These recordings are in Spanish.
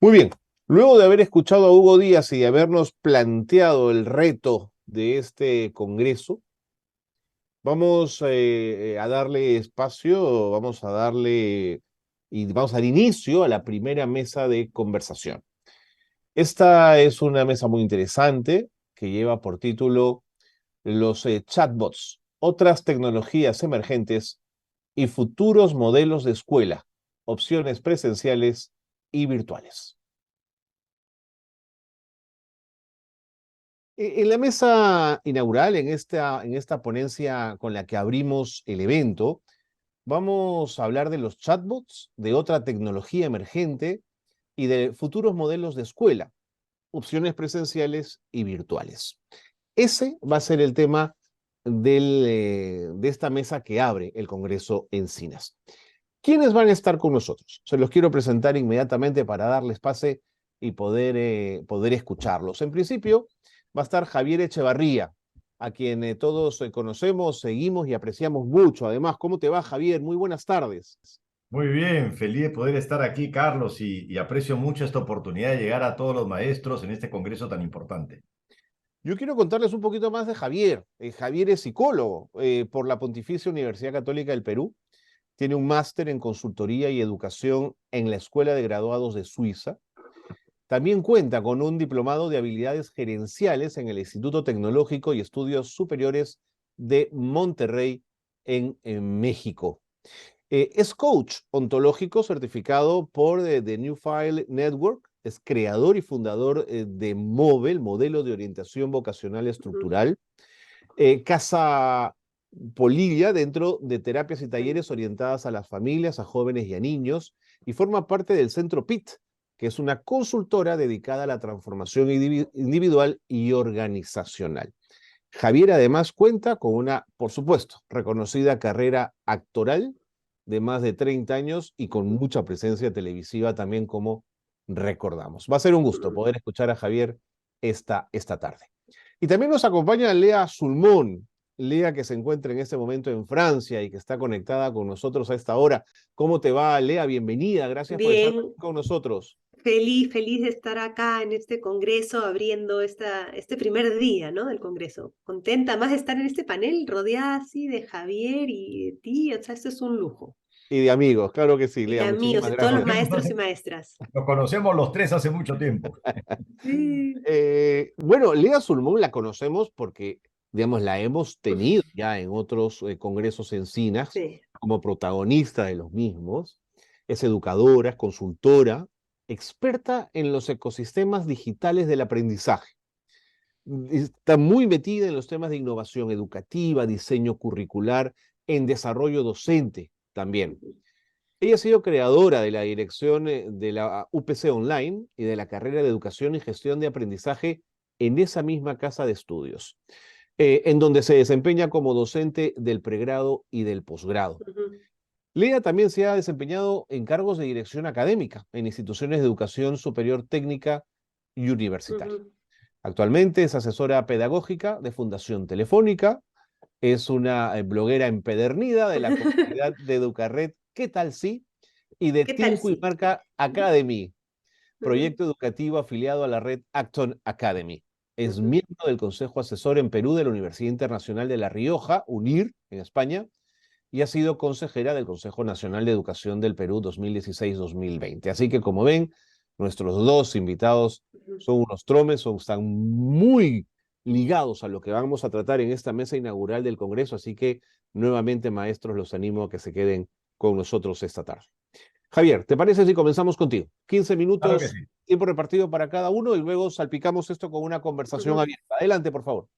Muy bien, luego de haber escuchado a Hugo Díaz y de habernos planteado el reto de este congreso, vamos a darle espacio, vamos a dar inicio a la primera mesa de conversación. Esta es una mesa muy interesante que lleva por título los chatbots, otras tecnologías emergentes y futuros modelos de escuela, opciones presenciales y virtuales. En la mesa inaugural, en esta ponencia con la que abrimos el evento, vamos a hablar de los chatbots, de otra tecnología emergente y de futuros modelos de escuela, opciones presenciales y virtuales. Ese va a ser el tema de esta mesa que abre el Congreso Encinas. ¿Quiénes van a estar con nosotros? Se los quiero presentar inmediatamente para darles pase y poder escucharlos. En principio, va a estar Javier Echevarría, a quien todos conocemos, seguimos y apreciamos mucho. Además, ¿cómo te va, Javier? Muy buenas tardes. Muy bien, feliz de poder estar aquí, Carlos, y aprecio mucho esta oportunidad de llegar a todos los maestros en este congreso tan importante. Yo quiero contarles un poquito más de Javier. Javier es psicólogo por la Pontificia Universidad Católica del Perú. Tiene un máster en consultoría y educación en la Escuela de Graduados de Suiza. También cuenta con un diplomado de habilidades gerenciales en el Instituto Tecnológico y Estudios Superiores de Monterrey, en México. Es coach ontológico certificado por The New File Network. Es creador y fundador de MOVE, Modelo de Orientación Vocacional Estructural. Casa Polilla dentro de terapias y talleres orientadas a las familias, a jóvenes y a niños, y forma parte del Centro PIT, que es una consultora dedicada a la transformación individual y organizacional. Javier además cuenta con una, por supuesto, reconocida carrera actoral de más de 30 años y con mucha presencia televisiva también, como recordamos. Va a ser un gusto poder escuchar a Javier esta tarde. Y también nos acompaña Lea Sulmón, Lea que se encuentra en este momento en Francia y que está conectada con nosotros a esta hora. ¿Cómo te va, Lea? Bienvenida, gracias por estar Bien, con nosotros. feliz de estar acá en este congreso, abriendo este primer día, ¿no? Del congreso. Contenta más de estar en este panel, rodeada así de Javier y de ti, o sea, esto es un lujo. Y de amigos, claro que sí, Y Lea, de amigos, muchísimas de todos los gracias. maestros y maestras. Nos conocemos los tres hace mucho tiempo. Sí, Bueno, Lea Sulmón la conocemos porque, digamos, la hemos tenido ya en otros congresos encinas sí. como protagonista de los mismos. Es educadora, es consultora, experta en los ecosistemas digitales del aprendizaje. Está muy metida en los temas de innovación educativa, diseño curricular, en desarrollo docente también. Ella ha sido creadora de la dirección de la UPC Online y de la carrera de Educación y Gestión de Aprendizaje en esa misma casa de estudios, en donde se desempeña como docente del pregrado y del posgrado. Ujú, Lea también se ha desempeñado en cargos de dirección académica en instituciones de educación superior técnica y universitaria. ujú. Actualmente es asesora pedagógica de Fundación Telefónica, es una bloguera empedernida de la comunidad de Educarred, ¿qué tal sí? Y de ¿Qué tal Teamku y sí? Marca Academy, Ujú, proyecto educativo afiliado a la red Acton Academy. Es ujú. miembro del Consejo Asesor en Perú de la Universidad Internacional de La Rioja, UNIR, en España, y ha sido consejera del Consejo Nacional de Educación del Perú 2016-2020. Así que, como ven, nuestros dos invitados Ujú. son unos tromes, están muy ligados a lo que vamos a tratar en esta mesa inaugural del Congreso, así que nuevamente, maestros, los animo a que se queden con nosotros esta tarde. Javier, ¿te parece si comenzamos contigo? 15 Claro que minutos, sí. tiempo repartido para cada uno y luego salpicamos esto con una conversación Ujú. abierta. Adelante, por favor.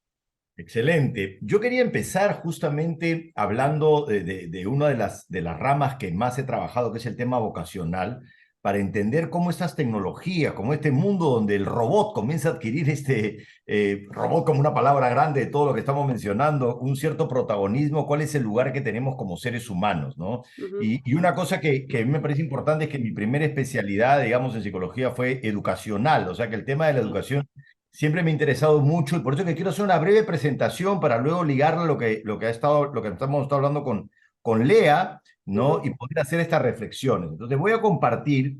Excelente. Yo quería empezar justamente hablando de una de las ramas que más he trabajado, que es el tema vocacional, para entender cómo estas tecnologías, como este mundo donde el robot comienza a adquirir robot como una palabra grande de todo lo que estamos mencionando, un cierto protagonismo, cuál es el lugar que tenemos como seres humanos, ¿no? Ujú, Y una cosa que a mí me parece importante es que mi primera especialidad, digamos, en psicología fue educacional, o sea que el tema de la educación siempre me ha interesado mucho y por eso que quiero hacer una breve presentación para luego ligarla a lo que estamos estado hablando con Lea, ¿no? ujú, Y poder hacer estas reflexiones. Entonces voy a compartir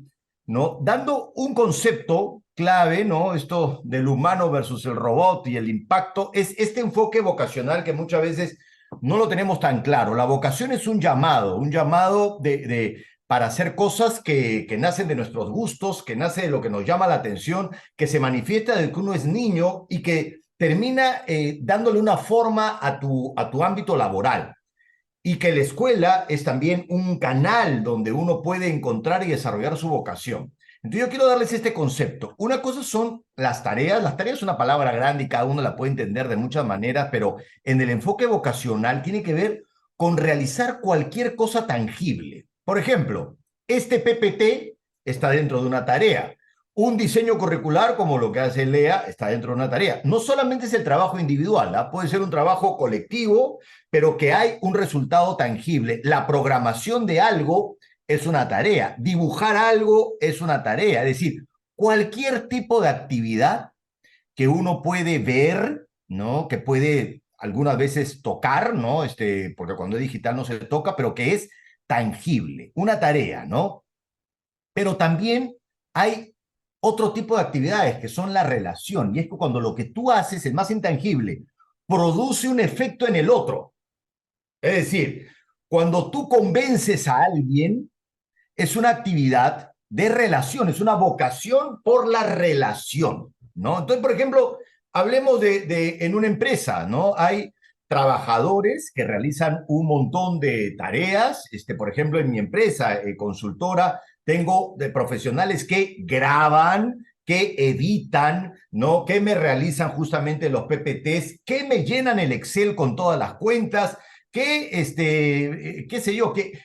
¿no? Dando un concepto clave, ¿no? Esto del humano versus el robot y el impacto, es este enfoque vocacional que muchas veces no lo tenemos tan claro. La vocación es un llamado para hacer cosas que nacen de nuestros gustos, que nace de lo que nos llama la atención, que se manifiesta desde que uno es niño y que termina dándole una forma a tu ámbito laboral. Y que la escuela es también un canal donde uno puede encontrar y desarrollar su vocación. Entonces yo quiero darles este concepto. Una cosa son las tareas. Las tareas es una palabra grande y cada uno la puede entender de muchas maneras, pero en el enfoque vocacional tiene que ver con realizar cualquier cosa tangible. Por ejemplo, este PPT está dentro de una tarea. Un diseño curricular, como lo que hace Lea, está dentro de una tarea. No solamente es el trabajo individual, ¿eh? Puede ser un trabajo colectivo, pero que hay un resultado tangible. La programación de algo es una tarea. Dibujar algo es una tarea. Es decir, cualquier tipo de actividad que uno puede ver, ¿no? Que puede algunas veces tocar, ¿no? Porque cuando es digital no se toca, pero que es tangible. Una tarea, ¿no? Pero también hay otro tipo de actividades que son la relación. Y es que cuando lo que tú haces, el más intangible, produce un efecto en el otro. Es decir, cuando tú convences a alguien, es una actividad de relación, es una vocación por la relación, ¿no? Entonces, por ejemplo, hablemos en una empresa, ¿no? Hay trabajadores que realizan un montón de tareas. Por ejemplo, en mi empresa consultora, tengo de profesionales que graban, que editan, ¿no? Que me realizan justamente los PPTs, que me llenan el Excel con todas las cuentas, qué sé yo, que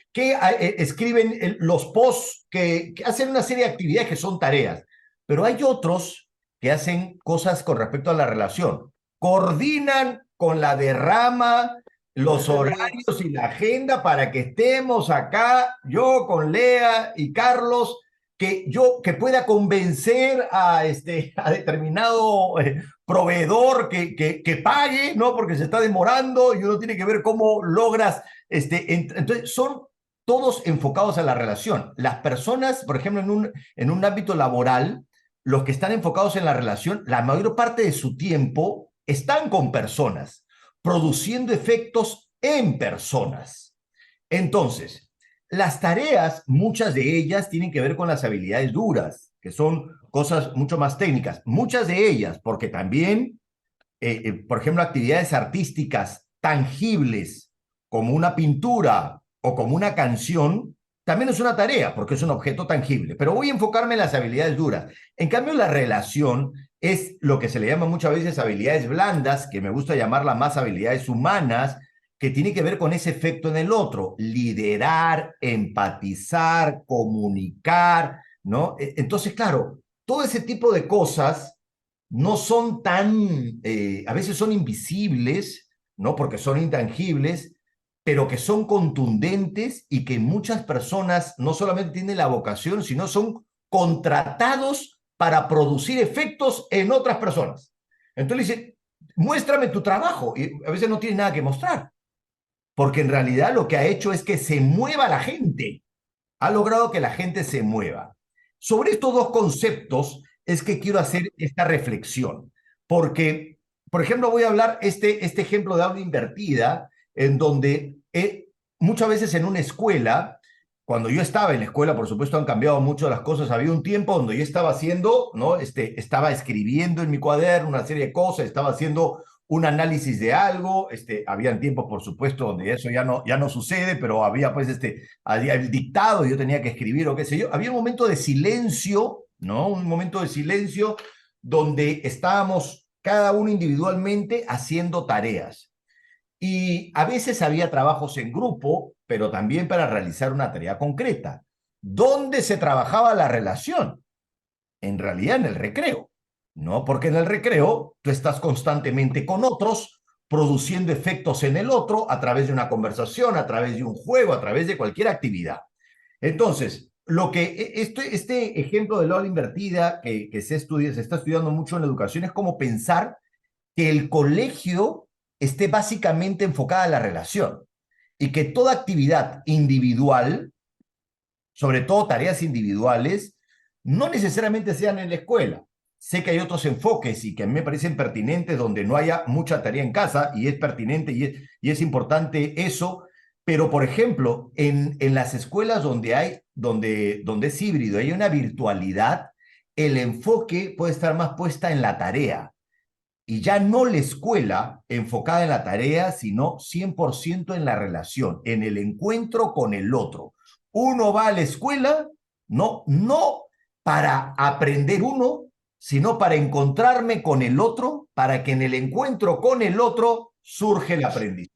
escriben los posts, que hacen una serie de actividades que son tareas. Pero hay otros que hacen cosas con respecto a la relación. Coordinan con la derrama los horarios y la agenda para que estemos acá, yo con Lea y Carlos, que pueda convencer a determinado proveedor que pague, ¿no? Porque se está demorando y uno tiene que ver cómo logras, entonces son todos enfocados a la relación. Las personas, por ejemplo, en un ámbito laboral, los que están enfocados en la relación, la mayor parte de su tiempo están con personas, produciendo efectos en personas. Entonces, las tareas, muchas de ellas tienen que ver con las habilidades duras, que son cosas mucho más técnicas. Muchas de ellas, porque también, por ejemplo, actividades artísticas tangibles, como una pintura o como una canción, también es una tarea, porque es un objeto tangible. Pero voy a enfocarme en las habilidades duras. En cambio, la relación es lo que se le llama muchas veces habilidades blandas, que me gusta llamarla más habilidades humanas, que tiene que ver con ese efecto en el otro, liderar, empatizar, comunicar, ¿no? Entonces, claro, todo ese tipo de cosas no son a veces son invisibles, ¿no? Porque son intangibles, pero que son contundentes y que muchas personas no solamente tienen la vocación, sino son contratados para producir efectos en otras personas. Entonces le dice, muéstrame tu trabajo, y a veces no tiene nada que mostrar, porque en realidad lo que ha hecho es que se mueva la gente, ha logrado que la gente se mueva. Sobre estos dos conceptos es que quiero hacer esta reflexión, porque, por ejemplo, voy a hablar este ejemplo de aula invertida, en donde muchas veces en una escuela, cuando yo estaba en la escuela, por supuesto han cambiado mucho las cosas, había un tiempo donde yo estaba haciendo, ¿no? Estaba escribiendo en mi cuaderno una serie de cosas, estaba haciendo un análisis de algo, habían tiempos, por supuesto, donde eso ya no sucede, pero había pues había el dictado, yo tenía que escribir o qué sé yo, había un momento de silencio, ¿no? Un momento de silencio donde estábamos cada uno individualmente haciendo tareas. Y a veces había trabajos en grupo, pero también para realizar una tarea concreta. ¿Dónde se trabajaba la relación? En realidad en el recreo, ¿no? Porque en el recreo tú estás constantemente con otros, produciendo efectos en el otro a través de una conversación, a través de un juego, a través de cualquier actividad. Entonces, este ejemplo de la aula invertida que se está estudiando mucho en la educación es como pensar que el colegio esté básicamente enfocada a la relación y que toda actividad individual, sobre todo tareas individuales, no necesariamente sean en la escuela. Sé que hay otros enfoques y que a mí me parecen pertinentes donde no haya mucha tarea en casa y es pertinente y es importante eso, pero por ejemplo, en las escuelas donde es híbrido, hay una virtualidad, el enfoque puede estar más puesta en la tarea y ya no la escuela enfocada en la tarea, sino 100% en la relación, en el encuentro con el otro. Uno va a la escuela, no para aprender uno, sino para encontrarme con el otro, para que en el encuentro con el otro surge el aprendizaje,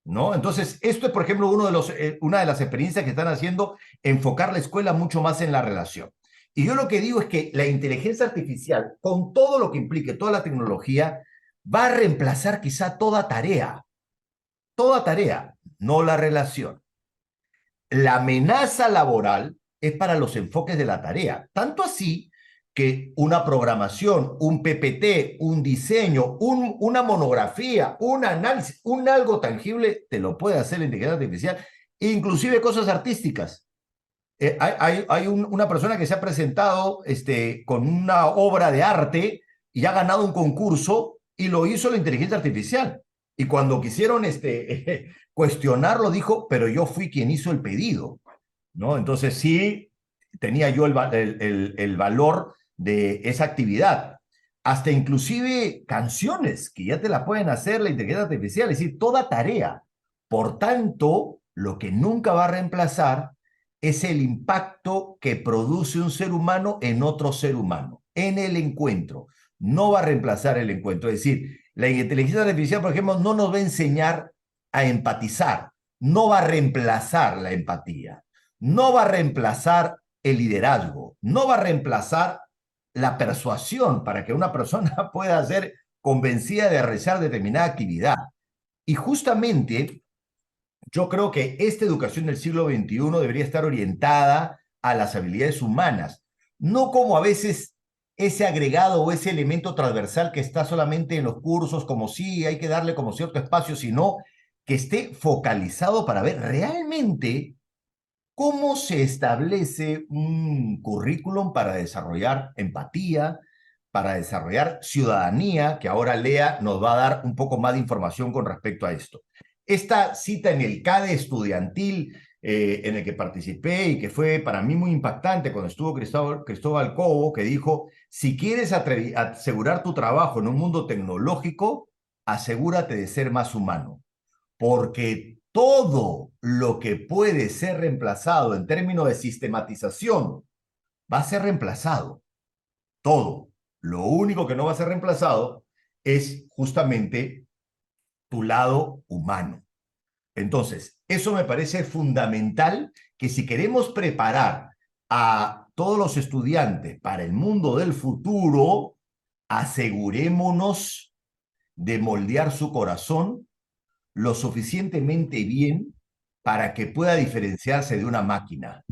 ¿no? Entonces, esto es, por ejemplo, una de las experiencias que están haciendo, enfocar la escuela mucho más en la relación. Y yo lo que digo es que la inteligencia artificial, con todo lo que implique, toda la tecnología, va a reemplazar quizá toda tarea, no la relación. La amenaza laboral es para los enfoques de la tarea, tanto así que una programación, un PPT, un diseño, una monografía, un análisis, un algo tangible, te lo puede hacer la inteligencia artificial, inclusive cosas artísticas. Hay una persona que se ha presentado con una obra de arte y ha ganado un concurso y lo hizo la inteligencia artificial. Y cuando quisieron cuestionarlo, dijo, pero yo fui quien hizo el pedido, ¿no? Entonces sí tenía yo el valor de esa actividad. Hasta inclusive canciones que ya te la pueden hacer la inteligencia artificial, es decir, toda tarea. Por tanto, lo que nunca va a reemplazar es el impacto que produce un ser humano en otro ser humano, en el encuentro. No va a reemplazar el encuentro. Es decir, la inteligencia artificial, por ejemplo, no nos va a enseñar a empatizar, no va a reemplazar la empatía, no va a reemplazar el liderazgo, no va a reemplazar la persuasión para que una persona pueda ser convencida de realizar determinada actividad. Y justamente yo creo que esta educación del siglo XXI debería estar orientada a las habilidades humanas, no como a veces ese agregado o ese elemento transversal que está solamente en los cursos, como sí, hay que darle como cierto espacio, sino que esté focalizado para ver realmente cómo se establece un currículum para desarrollar empatía, para desarrollar ciudadanía, que ahora Lea nos va a dar un poco más de información con respecto a esto. Esta cita en el CADE estudiantil en el que participé y que fue para mí muy impactante cuando estuvo Cristóbal Cobo, que dijo, si quieres asegurar tu trabajo en un mundo tecnológico, asegúrate de ser más humano, porque todo lo que puede ser reemplazado en términos de sistematización va a ser reemplazado. Todo. Lo único que no va a ser reemplazado es justamente tu lado humano. Entonces, eso me parece fundamental, que si queremos preparar a todos los estudiantes para el mundo del futuro, asegurémonos de moldear su corazón lo suficientemente bien para que pueda diferenciarse de una máquina.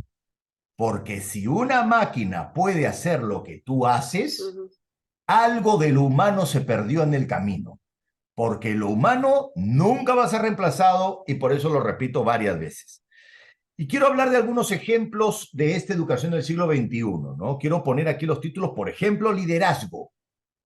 Porque si una máquina puede hacer lo que tú haces, algo de lo humano se perdió en el camino. Porque lo humano nunca va a ser reemplazado y por eso lo repito varias veces. Y quiero hablar de algunos ejemplos de esta educación del siglo XXI, ¿no? Quiero poner aquí los títulos, por ejemplo, liderazgo.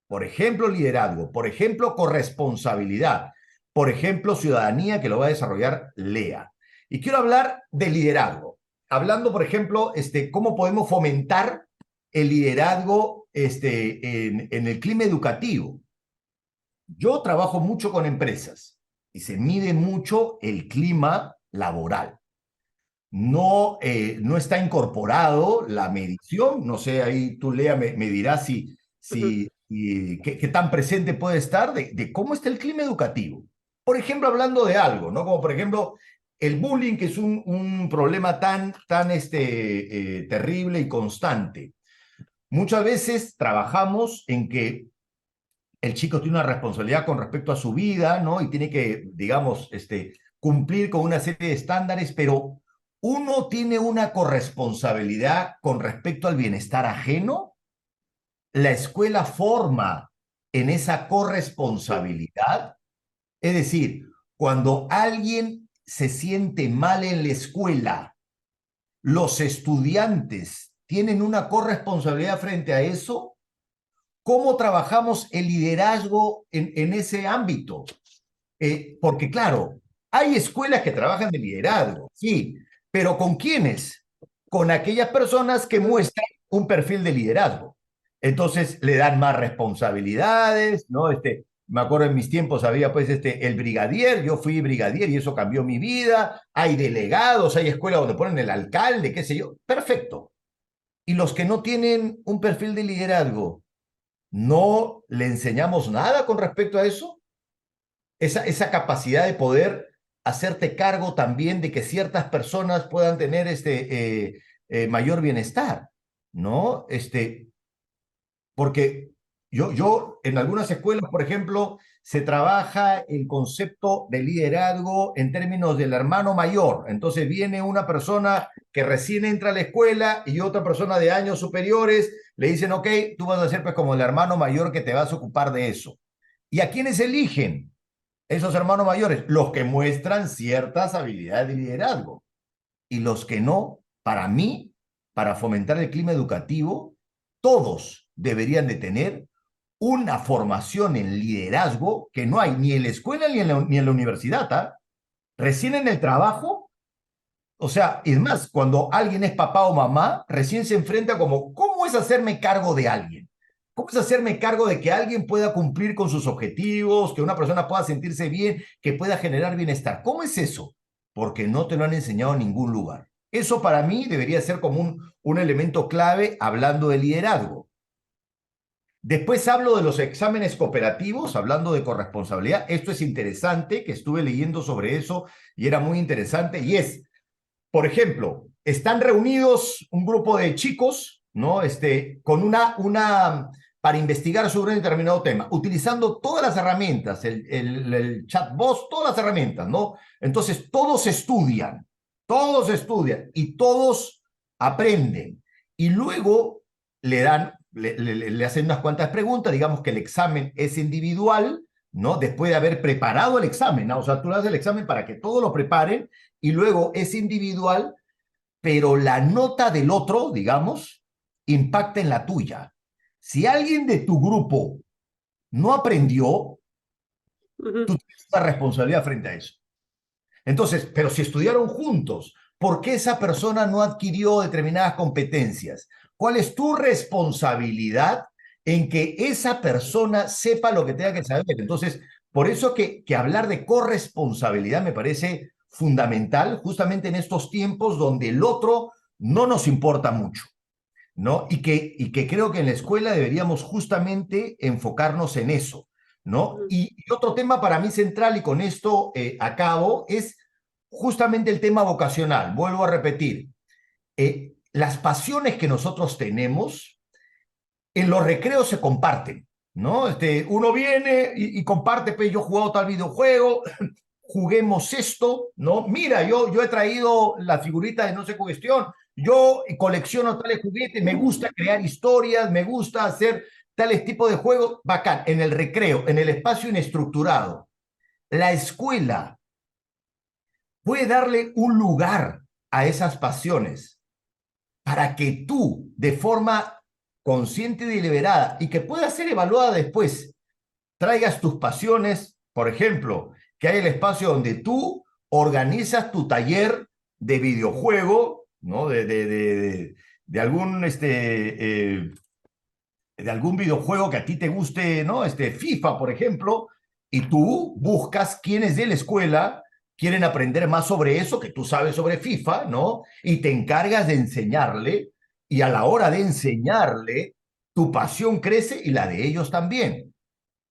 Por ejemplo, liderazgo. Por ejemplo, corresponsabilidad. Por ejemplo, ciudadanía, que lo va a desarrollar Lea. Y quiero hablar de liderazgo. Hablando, por ejemplo, cómo podemos fomentar el liderazgo en el clima educativo. Yo trabajo mucho con empresas y se mide mucho el clima laboral. No está incorporado la medición, no sé, ahí tú, Lea, me dirás qué tan presente puede estar de cómo está el clima educativo. Por ejemplo, hablando de algo, ¿no? Como por ejemplo el bullying, que es un problema tan terrible y constante. Muchas veces trabajamos en que el chico tiene una responsabilidad con respecto a su vida, ¿no? Y tiene que, digamos, cumplir con una serie de estándares, pero uno tiene una corresponsabilidad con respecto al bienestar ajeno. La escuela forma en esa corresponsabilidad. Es decir, cuando alguien se siente mal en la escuela, los estudiantes tienen una corresponsabilidad frente a eso? ¿Cómo trabajamos el liderazgo en ese ámbito? Porque claro, hay escuelas que trabajan de liderazgo, sí, pero ¿con quiénes? Con aquellas personas que muestran un perfil de liderazgo. Entonces le dan más responsabilidades, ¿no? Me acuerdo en mis tiempos había pues el brigadier, yo fui brigadier y eso cambió mi vida. Hay delegados, hay escuelas donde ponen el alcalde, qué sé yo. Perfecto. Y los que no tienen un perfil de liderazgo, ¿no le enseñamos nada con respecto a eso? Esa capacidad de poder hacerte cargo también de que ciertas personas puedan tener mayor bienestar, ¿no? Porque yo en algunas escuelas, por ejemplo, se trabaja el concepto de liderazgo en términos del hermano mayor. Entonces viene una persona que recién entra a la escuela y otra persona de años superiores le dicen, ok, tú vas a ser pues como el hermano mayor que te vas a ocupar de eso. ¿Y a quiénes eligen esos hermanos mayores? Los que muestran ciertas habilidades de liderazgo. Y los que no, para mí, para fomentar el clima educativo, todos deberían de tener una formación en liderazgo que no hay ni en la escuela ni en la universidad, ¿ah? Recién en el trabajo, o sea, es más, cuando alguien es papá o mamá, recién se enfrenta como, ¿cómo es hacerme cargo de alguien? ¿Cómo es hacerme cargo de que alguien pueda cumplir con sus objetivos, que una persona pueda sentirse bien, que pueda generar bienestar? ¿Cómo es eso? Porque no te lo han enseñado en ningún lugar. Eso para mí debería ser como un elemento clave hablando de liderazgo. Después hablo de los exámenes cooperativos, hablando de corresponsabilidad. Esto es interesante, que estuve leyendo sobre eso y era muy interesante. Y es, por ejemplo, están reunidos un grupo de chicos, ¿no? Con para investigar sobre un determinado tema, utilizando todas las herramientas, el chatbot, todas las herramientas, ¿no? Entonces, todos estudian y todos aprenden. Y luego le hacen unas cuantas preguntas, digamos que el examen es individual, ¿no? Después de haber preparado el examen, ¿no? O sea, tú le das el examen para que todos lo preparen y luego es individual, pero la nota del otro, digamos, impacta en la tuya. Si alguien de tu grupo no aprendió, tú tienes una responsabilidad frente a eso. Entonces, pero si estudiaron juntos, ¿por qué esa persona no adquirió determinadas competencias? ¿Cuál es tu responsabilidad en que esa persona sepa lo que tenga que saber? Entonces, por eso que hablar de corresponsabilidad me parece fundamental, justamente en estos tiempos donde el otro no nos importa mucho, ¿no? Y que creo que en la escuela deberíamos justamente enfocarnos en eso, ¿no? Y otro tema para mí central, y con esto acabo, es justamente el tema vocacional. Vuelvo a repetir, las pasiones que nosotros tenemos en los recreos se comparten, ¿no? Uno viene y comparte, pues yo he jugado tal videojuego, juguemos esto, ¿no? Mira, yo he traído la figurita de no sé qué cuestión, yo colecciono tales juguetes, me gusta crear historias, me gusta hacer tales tipos de juegos, bacán, en el recreo, en el espacio inestructurado. La escuela puede darle un lugar a esas pasiones para que tú, de forma consciente y deliberada, y que pueda ser evaluada después, traigas tus pasiones, por ejemplo, que hay el espacio donde tú organizas tu taller de videojuego, ¿no? De algún videojuego que a ti te guste, ¿no? FIFA, por ejemplo, y tú buscas quiénes de la escuela quieren aprender más sobre eso que tú sabes sobre FIFA, ¿no? Y te encargas de enseñarle, y a la hora de enseñarle, tu pasión crece y la de ellos también.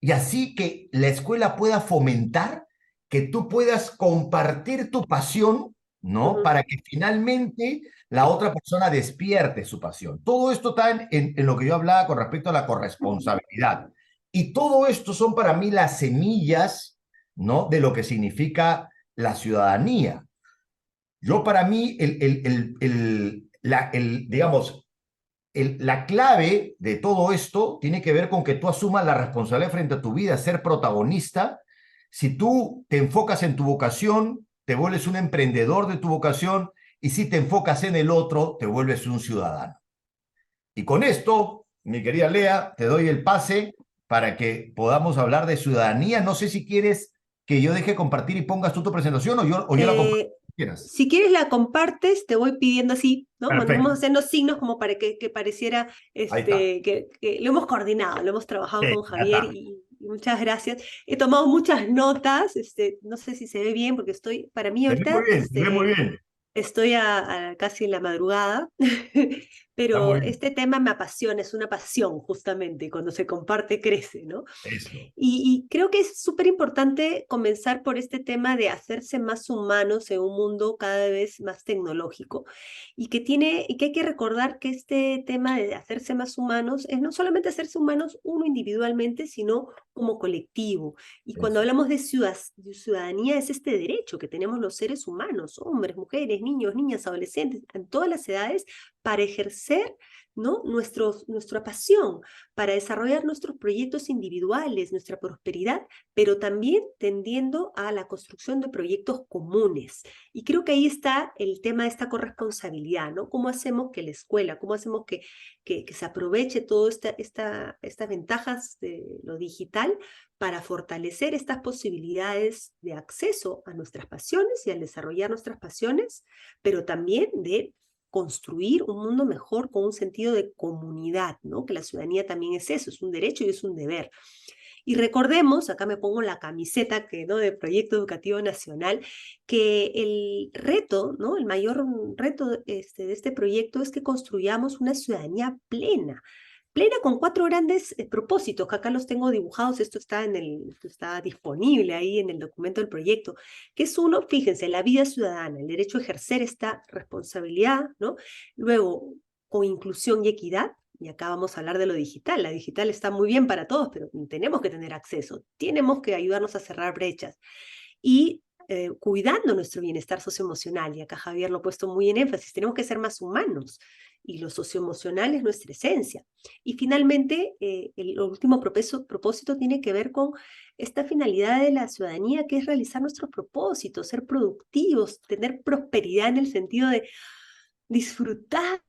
Y así que la escuela pueda fomentar que tú puedas compartir tu pasión, ¿no? Para que finalmente la otra persona despierte su pasión. Todo esto está en lo que yo hablaba con respecto a la corresponsabilidad. Y todo esto son para mí las semillas, ¿no? De lo que significa la ciudadanía. Yo para mí, digamos, la clave de todo esto tiene que ver con que tú asumas la responsabilidad frente a tu vida, ser protagonista. Si tú te enfocas en tu vocación, te vuelves un emprendedor de tu vocación, y si te enfocas en el otro, te vuelves un ciudadano. Y con esto, mi querida Lea, te doy el pase para que podamos hablar de ciudadanía. No sé si quieres que yo deje compartir y pongas tú tu presentación o yo la comparto Eh, si quieras. si quieres la compartes, te voy pidiendo así, ¿no? Vamos Perfecto. haciendo signos como para que pareciera Ahí está. que lo hemos coordinado, lo hemos trabajado con Ya Javier está. y muchas gracias. He tomado muchas notas, no sé si se ve bien porque para mí Se ve muy ahorita, bien, se ve muy bien. estoy casi en la madrugada, Está muy pero bien. este tema me apasiona, es una pasión justamente, y cuando se comparte crece, ¿no? Eso. Y creo que es súper importante comenzar por este tema de hacerse más humanos en un mundo cada vez más tecnológico y que hay que recordar que este tema de hacerse más humanos es no solamente hacerse humanos uno individualmente, sino como colectivo. Y cuando Eso. hablamos de ciudadanía es este derecho que tenemos los seres humanos, hombres, mujeres, niños, niñas, adolescentes, en todas las edades, para ejercer, ¿no? Nuestra pasión, para desarrollar nuestros proyectos individuales, nuestra prosperidad, pero también tendiendo a la construcción de proyectos comunes. Y creo que ahí está el tema de esta corresponsabilidad, ¿no? ¿Cómo hacemos que la escuela, cómo hacemos que se aproveche todas estas ventajas de lo digital para fortalecer estas posibilidades de acceso a nuestras pasiones y al desarrollar nuestras pasiones, pero también de construir un mundo mejor con un sentido de comunidad, ¿no? Que la ciudadanía también es eso, es un derecho y es un deber. Y recordemos, acá me pongo la camiseta ¿no? de Proyecto Educativo Nacional, que el reto, ¿no? El mayor reto de este proyecto es que construyamos una ciudadanía plena, plena con 4 grandes propósitos, que acá los tengo dibujados, esto está disponible ahí en el documento del proyecto, que es uno, fíjense, la vida ciudadana, el derecho a ejercer esta responsabilidad, ¿no? Luego, con inclusión y equidad, y acá vamos a hablar de lo digital. La digital está muy bien para todos, pero tenemos que tener acceso, tenemos que ayudarnos a cerrar brechas. Y cuidando nuestro bienestar socioemocional, y acá Javier lo ha puesto muy en énfasis, tenemos que ser más humanos, y lo socioemocional es nuestra esencia. Y finalmente, el último propósito tiene que ver con esta finalidad de la ciudadanía, que es realizar nuestros propósitos, ser productivos, tener prosperidad en el sentido de disfrutar,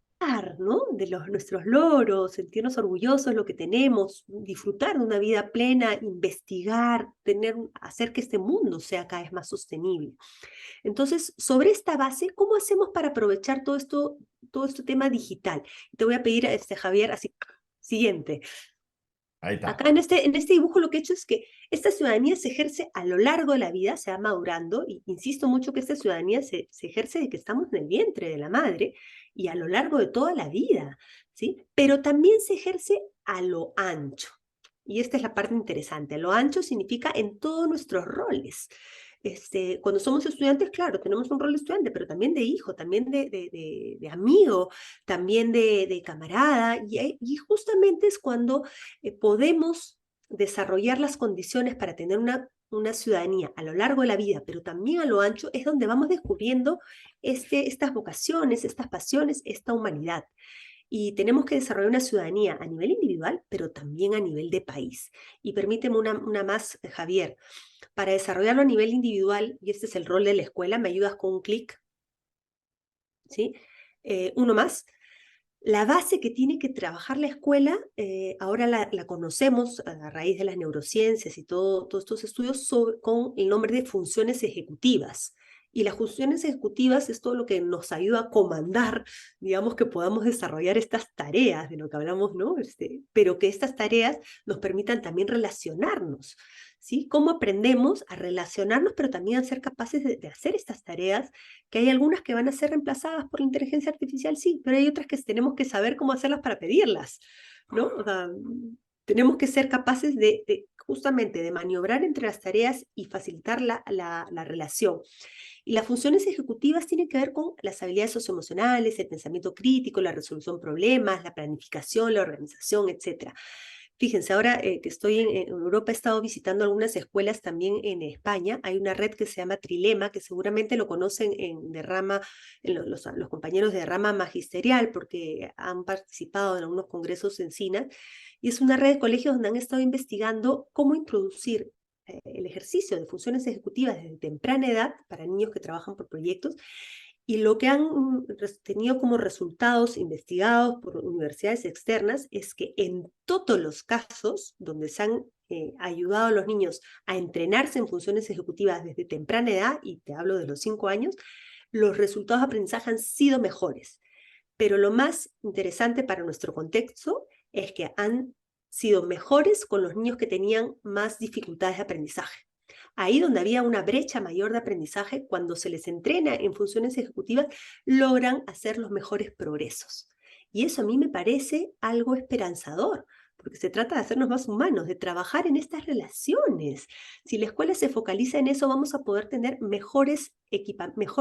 ¿no? De nuestros logros, sentirnos orgullosos de lo que tenemos, disfrutar de una vida plena, investigar, hacer que este mundo sea cada vez más sostenible. Entonces, sobre esta base, ¿cómo hacemos para aprovechar todo este tema digital? Te voy a pedir a Javier, así, siguiente. Ahí está. Acá en este dibujo lo que he hecho es que esta ciudadanía se ejerce a lo largo de la vida, se va madurando, y insisto mucho que esta ciudadanía se ejerce de que estamos en el vientre de la madre y a lo largo de toda la vida, ¿sí? Pero también se ejerce a lo ancho. Y esta es la parte interesante. A lo ancho significa en todos nuestros roles. Cuando somos estudiantes, claro, tenemos un rol de estudiante, pero también de hijo, también de amigo, también de camarada, y justamente es cuando podemos desarrollar las condiciones para tener una ciudadanía a lo largo de la vida, pero también a lo ancho, es donde vamos descubriendo estas vocaciones, estas pasiones, esta humanidad. Y tenemos que desarrollar una ciudadanía a nivel individual, pero también a nivel de país. Y permíteme una más, Javier. Para desarrollarlo a nivel individual, y este es el rol de la escuela, me ayudas con un clic, ¿sí? Uno más. La base que tiene que trabajar la escuela, ahora la conocemos a raíz de las neurociencias y todos estos estudios con el nombre de funciones ejecutivas. Y las funciones ejecutivas es todo lo que nos ayuda a comandar, digamos, que podamos desarrollar estas tareas de lo que hablamos, ¿no? Pero que estas tareas nos permitan también relacionarnos, ¿sí? ¿Cómo aprendemos a relacionarnos, pero también a ser capaces de hacer estas tareas? Que hay algunas que van a ser reemplazadas por la inteligencia artificial, sí, pero hay otras que tenemos que saber cómo hacerlas para pedirlas, ¿no? O sea, tenemos que ser capaces justamente de maniobrar entre las tareas y facilitar la relación. Y las funciones ejecutivas tienen que ver con las habilidades socioemocionales, el pensamiento crítico, la resolución de problemas, la planificación, la organización, etc. Fíjense, ahora que estoy en Europa, he estado visitando algunas escuelas también en España. Hay una red que se llama Trilema, que seguramente lo conocen los compañeros de rama magisterial, porque han participado en algunos congresos en SINA. Y es una red de colegios donde han estado investigando cómo introducir el ejercicio de funciones ejecutivas desde temprana edad para niños que trabajan por proyectos Y lo que han tenido como resultados investigados por universidades externas es que en todos los casos donde se han ayudado a los niños a entrenarse en funciones ejecutivas desde temprana edad, y te hablo de los 5 años, los resultados de aprendizaje han sido mejores. Pero lo más interesante para nuestro contexto es que han sido mejores con los niños que tenían más dificultades de aprendizaje. Ahí donde había una brecha mayor de aprendizaje, cuando se les entrena en funciones ejecutivas, logran hacer los mejores progresos. Y eso a mí me parece algo esperanzador, porque se trata de hacernos más humanos, de trabajar en estas relaciones. Si la escuela se focaliza en eso, vamos a poder tener mejor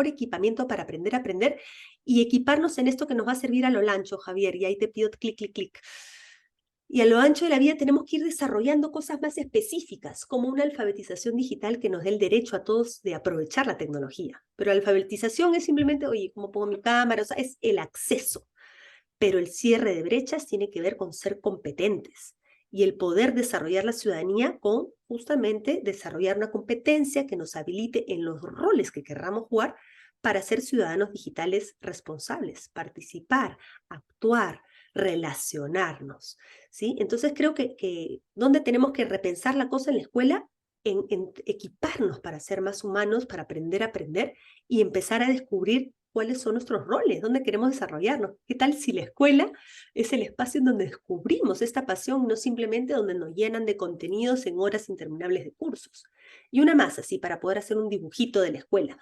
equipamiento para aprender a aprender y equiparnos en esto que nos va a servir a lo ancho, Javier. Y ahí te pido clic, clic, clic. Y a lo ancho de la vida tenemos que ir desarrollando cosas más específicas, como una alfabetización digital que nos dé el derecho a todos de aprovechar la tecnología. Pero la alfabetización es simplemente, oye, ¿cómo pongo mi cámara? O sea, es el acceso. Pero el cierre de brechas tiene que ver con ser competentes y el poder desarrollar la ciudadanía con justamente desarrollar una competencia que nos habilite en los roles que querramos jugar para ser ciudadanos digitales responsables, participar, actuar, relacionarnos, ¿sí? Entonces creo que donde tenemos que repensar la cosa en la escuela, en equiparnos para ser más humanos, para aprender a aprender y empezar a descubrir cuáles son nuestros roles, dónde queremos desarrollarnos. ¿Qué tal si la escuela es el espacio en donde descubrimos esta pasión, no simplemente donde nos llenan de contenidos en horas interminables de cursos? Y una más así, para poder hacer un dibujito de la escuela.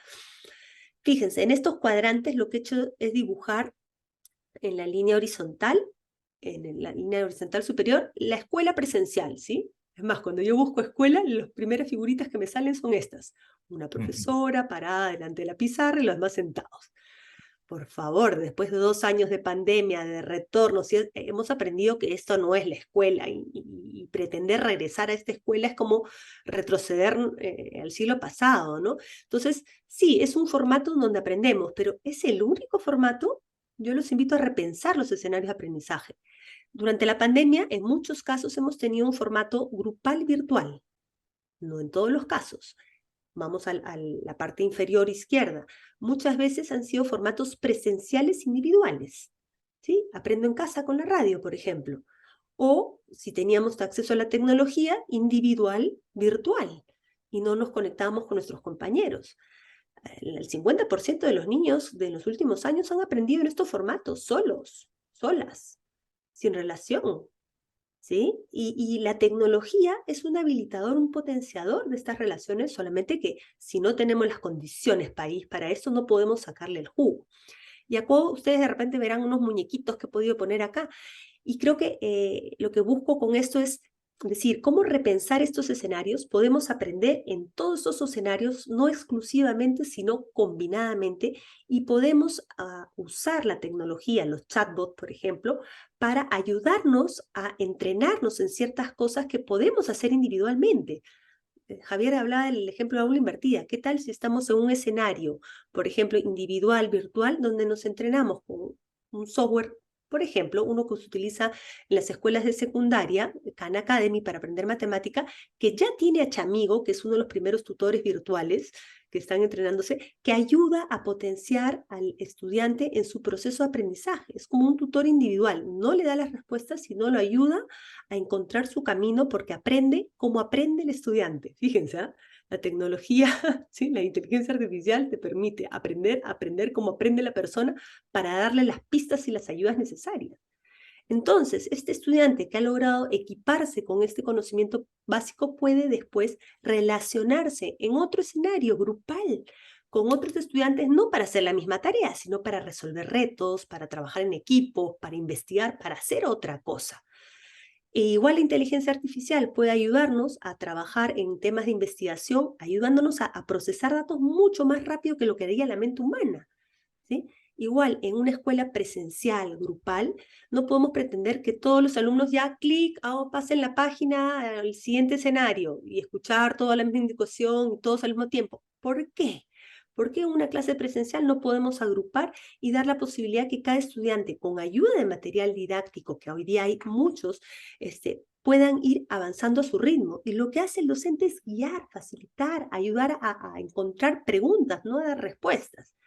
Fíjense, en estos cuadrantes lo que he hecho es dibujar en la línea horizontal, la línea horizontal superior, la escuela presencial, ¿sí? Es más, cuando yo busco escuela, las primeras figuritas que me salen son estas. Una profesora parada delante de la pizarra y los demás sentados. Por favor, después de 2 años de pandemia, de retorno, si hemos aprendido que esto no es la escuela y pretender regresar a esta escuela es como retroceder al siglo pasado, ¿no? Entonces, sí, es un formato donde aprendemos, pero ¿es el único formato? Yo los invito a repensar los escenarios de aprendizaje. Durante la pandemia, en muchos casos hemos tenido un formato grupal virtual, no en todos los casos. Vamos a la parte inferior izquierda. Muchas veces han sido formatos presenciales individuales, ¿sí? Aprendo en casa con la radio, por ejemplo. O, si teníamos acceso a la tecnología, individual, virtual, y no nos conectábamos con nuestros compañeros. El 50% de los niños de los últimos años han aprendido en estos formatos, solos, solas, sin relación, ¿sí? Y la tecnología es un habilitador, un potenciador de estas relaciones, solamente que si no tenemos las condiciones país para eso, no podemos sacarle el jugo. Y acá ustedes de repente verán unos muñequitos que he podido poner acá. Y creo que lo que busco con esto es decir, cómo repensar estos escenarios. Podemos aprender en todos esos escenarios, no exclusivamente, sino combinadamente, y podemos usar la tecnología, los chatbots, por ejemplo, para ayudarnos a entrenarnos en ciertas cosas que podemos hacer individualmente. Javier hablaba del ejemplo de aula invertida. ¿Qué tal si estamos en un escenario, por ejemplo, individual, virtual, donde nos entrenamos con un software, por ejemplo, uno que se utiliza en las escuelas de secundaria, Khan Academy, para aprender matemática, que ya tiene a Chamigo, que es uno de los primeros tutores virtuales que están entrenándose, que ayuda a potenciar al estudiante en su proceso de aprendizaje. Es como un tutor individual, no le da las respuestas, sino lo ayuda a encontrar su camino porque aprende como aprende el estudiante. Fíjense, ¿eh? La tecnología, ¿sí? La inteligencia artificial te permite aprender como aprende la persona para darle las pistas y las ayudas necesarias. Entonces, este estudiante que ha logrado equiparse con este conocimiento básico puede después relacionarse en otro escenario grupal con otros estudiantes, no para hacer la misma tarea, sino para resolver retos, para trabajar en equipo, para investigar, para hacer otra cosa. E igual la inteligencia artificial puede ayudarnos a trabajar en temas de investigación, ayudándonos a procesar datos mucho más rápido que lo que haría la mente humana, ¿sí? Igual, en una escuela presencial, grupal, no podemos pretender que todos los alumnos ya pasen la página al siguiente escenario y escuchar toda la misma indicación y todos al mismo tiempo. ¿Por qué? ¿Por qué en una clase presencial no podemos agrupar y dar la posibilidad que cada estudiante, con ayuda de material didáctico, que hoy día hay muchos, puedan ir avanzando a su ritmo? Y lo que hace el docente es guiar, facilitar, ayudar a encontrar preguntas, no a dar respuestas.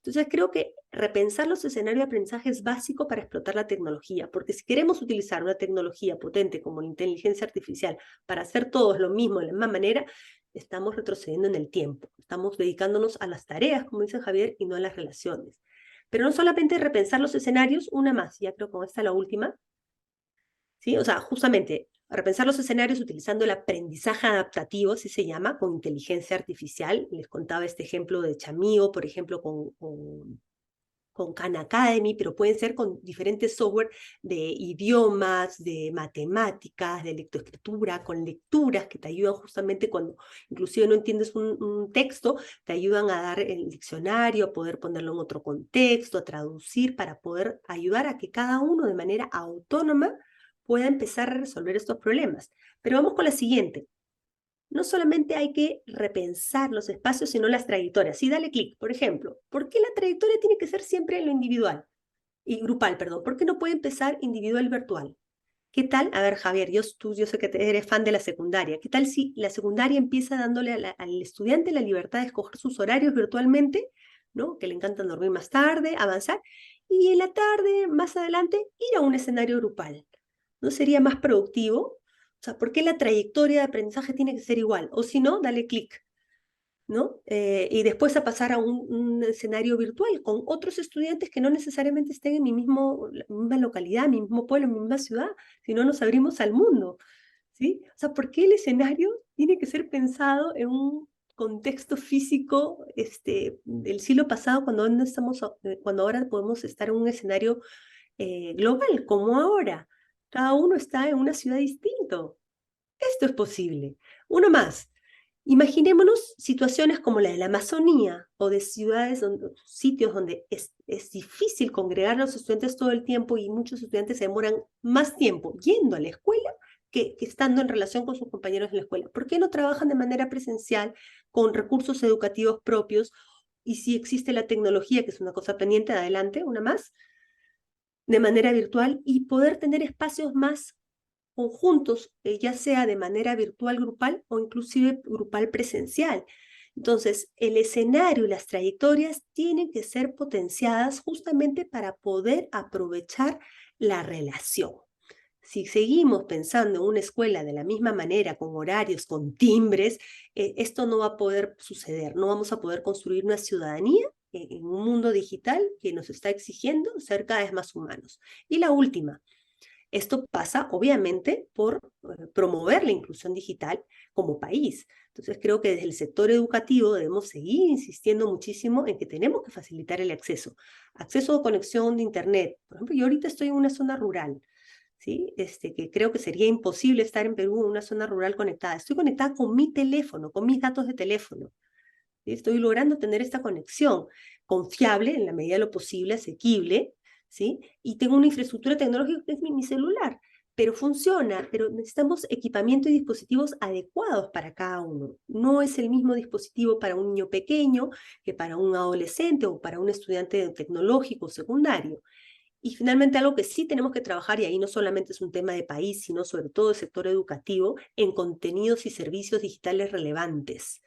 Entonces creo que repensar los escenarios de aprendizaje es básico para explotar la tecnología, porque si queremos utilizar una tecnología potente como la inteligencia artificial para hacer todos lo mismo de la misma manera, estamos retrocediendo en el tiempo, estamos dedicándonos a las tareas, como dice Javier, y no a las relaciones. Pero no solamente repensar los escenarios, una más, ya creo que con esta la última, ¿sí? O sea, justamente repensar los escenarios utilizando el aprendizaje adaptativo, así se llama, con inteligencia artificial. Les contaba este ejemplo de Chamío, por ejemplo, con Khan Academy, pero pueden ser con diferentes software de idiomas, de matemáticas, de lectoescritura, con lecturas que te ayudan justamente cuando inclusive no entiendes un texto, te ayudan a dar el diccionario, a poder ponerlo en otro contexto, a traducir, para poder ayudar a que cada uno de manera autónoma pueda empezar a resolver estos problemas. Pero vamos con la siguiente. No solamente hay que repensar los espacios, sino las trayectorias. Sí, dale clic, por ejemplo. ¿Por qué la trayectoria tiene que ser siempre en lo individual? Y grupal, perdón. ¿Por qué no puede empezar individual y virtual? ¿Qué tal? A ver, Javier, yo sé que eres fan de la secundaria. ¿Qué tal si la secundaria empieza dándole al estudiante la libertad de escoger sus horarios virtualmente, ¿no? Que le encantan dormir más tarde, avanzar, y en la tarde, más adelante, ir a un escenario grupal? ¿No sería más productivo? O sea, ¿por qué la trayectoria de aprendizaje tiene que ser igual? O si no, dale clic, ¿no? Y después a pasar a un escenario virtual con otros estudiantes que no necesariamente estén en la misma localidad, mi mismo pueblo, mi misma ciudad, sino nos abrimos al mundo, ¿sí? O sea, ¿por qué el escenario tiene que ser pensado en un contexto físico del siglo pasado cuando ahora podemos estar en un escenario global, como ahora? Cada uno está en una ciudad distinta. Esto es posible. Uno más. Imaginémonos situaciones como la de la Amazonía o de sitios donde es difícil congregar a los estudiantes todo el tiempo y muchos estudiantes se demoran más tiempo yendo a la escuela que estando en relación con sus compañeros en la escuela. ¿Por qué no trabajan de manera presencial con recursos educativos propios? Y si existe la tecnología, que es una cosa pendiente, adelante, una más, de manera virtual y poder tener espacios más conjuntos, ya sea de manera virtual grupal o inclusive grupal presencial. Entonces, el escenario y las trayectorias tienen que ser potenciadas justamente para poder aprovechar la relación. Si seguimos pensando en una escuela de la misma manera, con horarios, con timbres, esto no va a poder suceder. No vamos a poder construir una ciudadanía en un mundo digital que nos está exigiendo ser cada vez más humanos. Y la última, esto pasa, obviamente, por promover la inclusión digital como país. Entonces, creo que desde el sector educativo debemos seguir insistiendo muchísimo en que tenemos que facilitar el acceso. Acceso a conexión de Internet. Por ejemplo, yo ahorita estoy en una zona rural, ¿sí? Que creo que sería imposible estar en Perú en una zona rural conectada. Estoy conectada con mi teléfono, con mis datos de teléfono. ¿Sí? Estoy logrando tener esta conexión confiable, en la medida de lo posible, asequible, ¿sí? Y tengo una infraestructura tecnológica que es mi celular, pero funciona, pero necesitamos equipamiento y dispositivos adecuados para cada uno. No es el mismo dispositivo para un niño pequeño que para un adolescente o para un estudiante tecnológico secundario. Y finalmente algo que sí tenemos que trabajar, y ahí no solamente es un tema de país, sino sobre todo el sector educativo, en contenidos y servicios digitales relevantes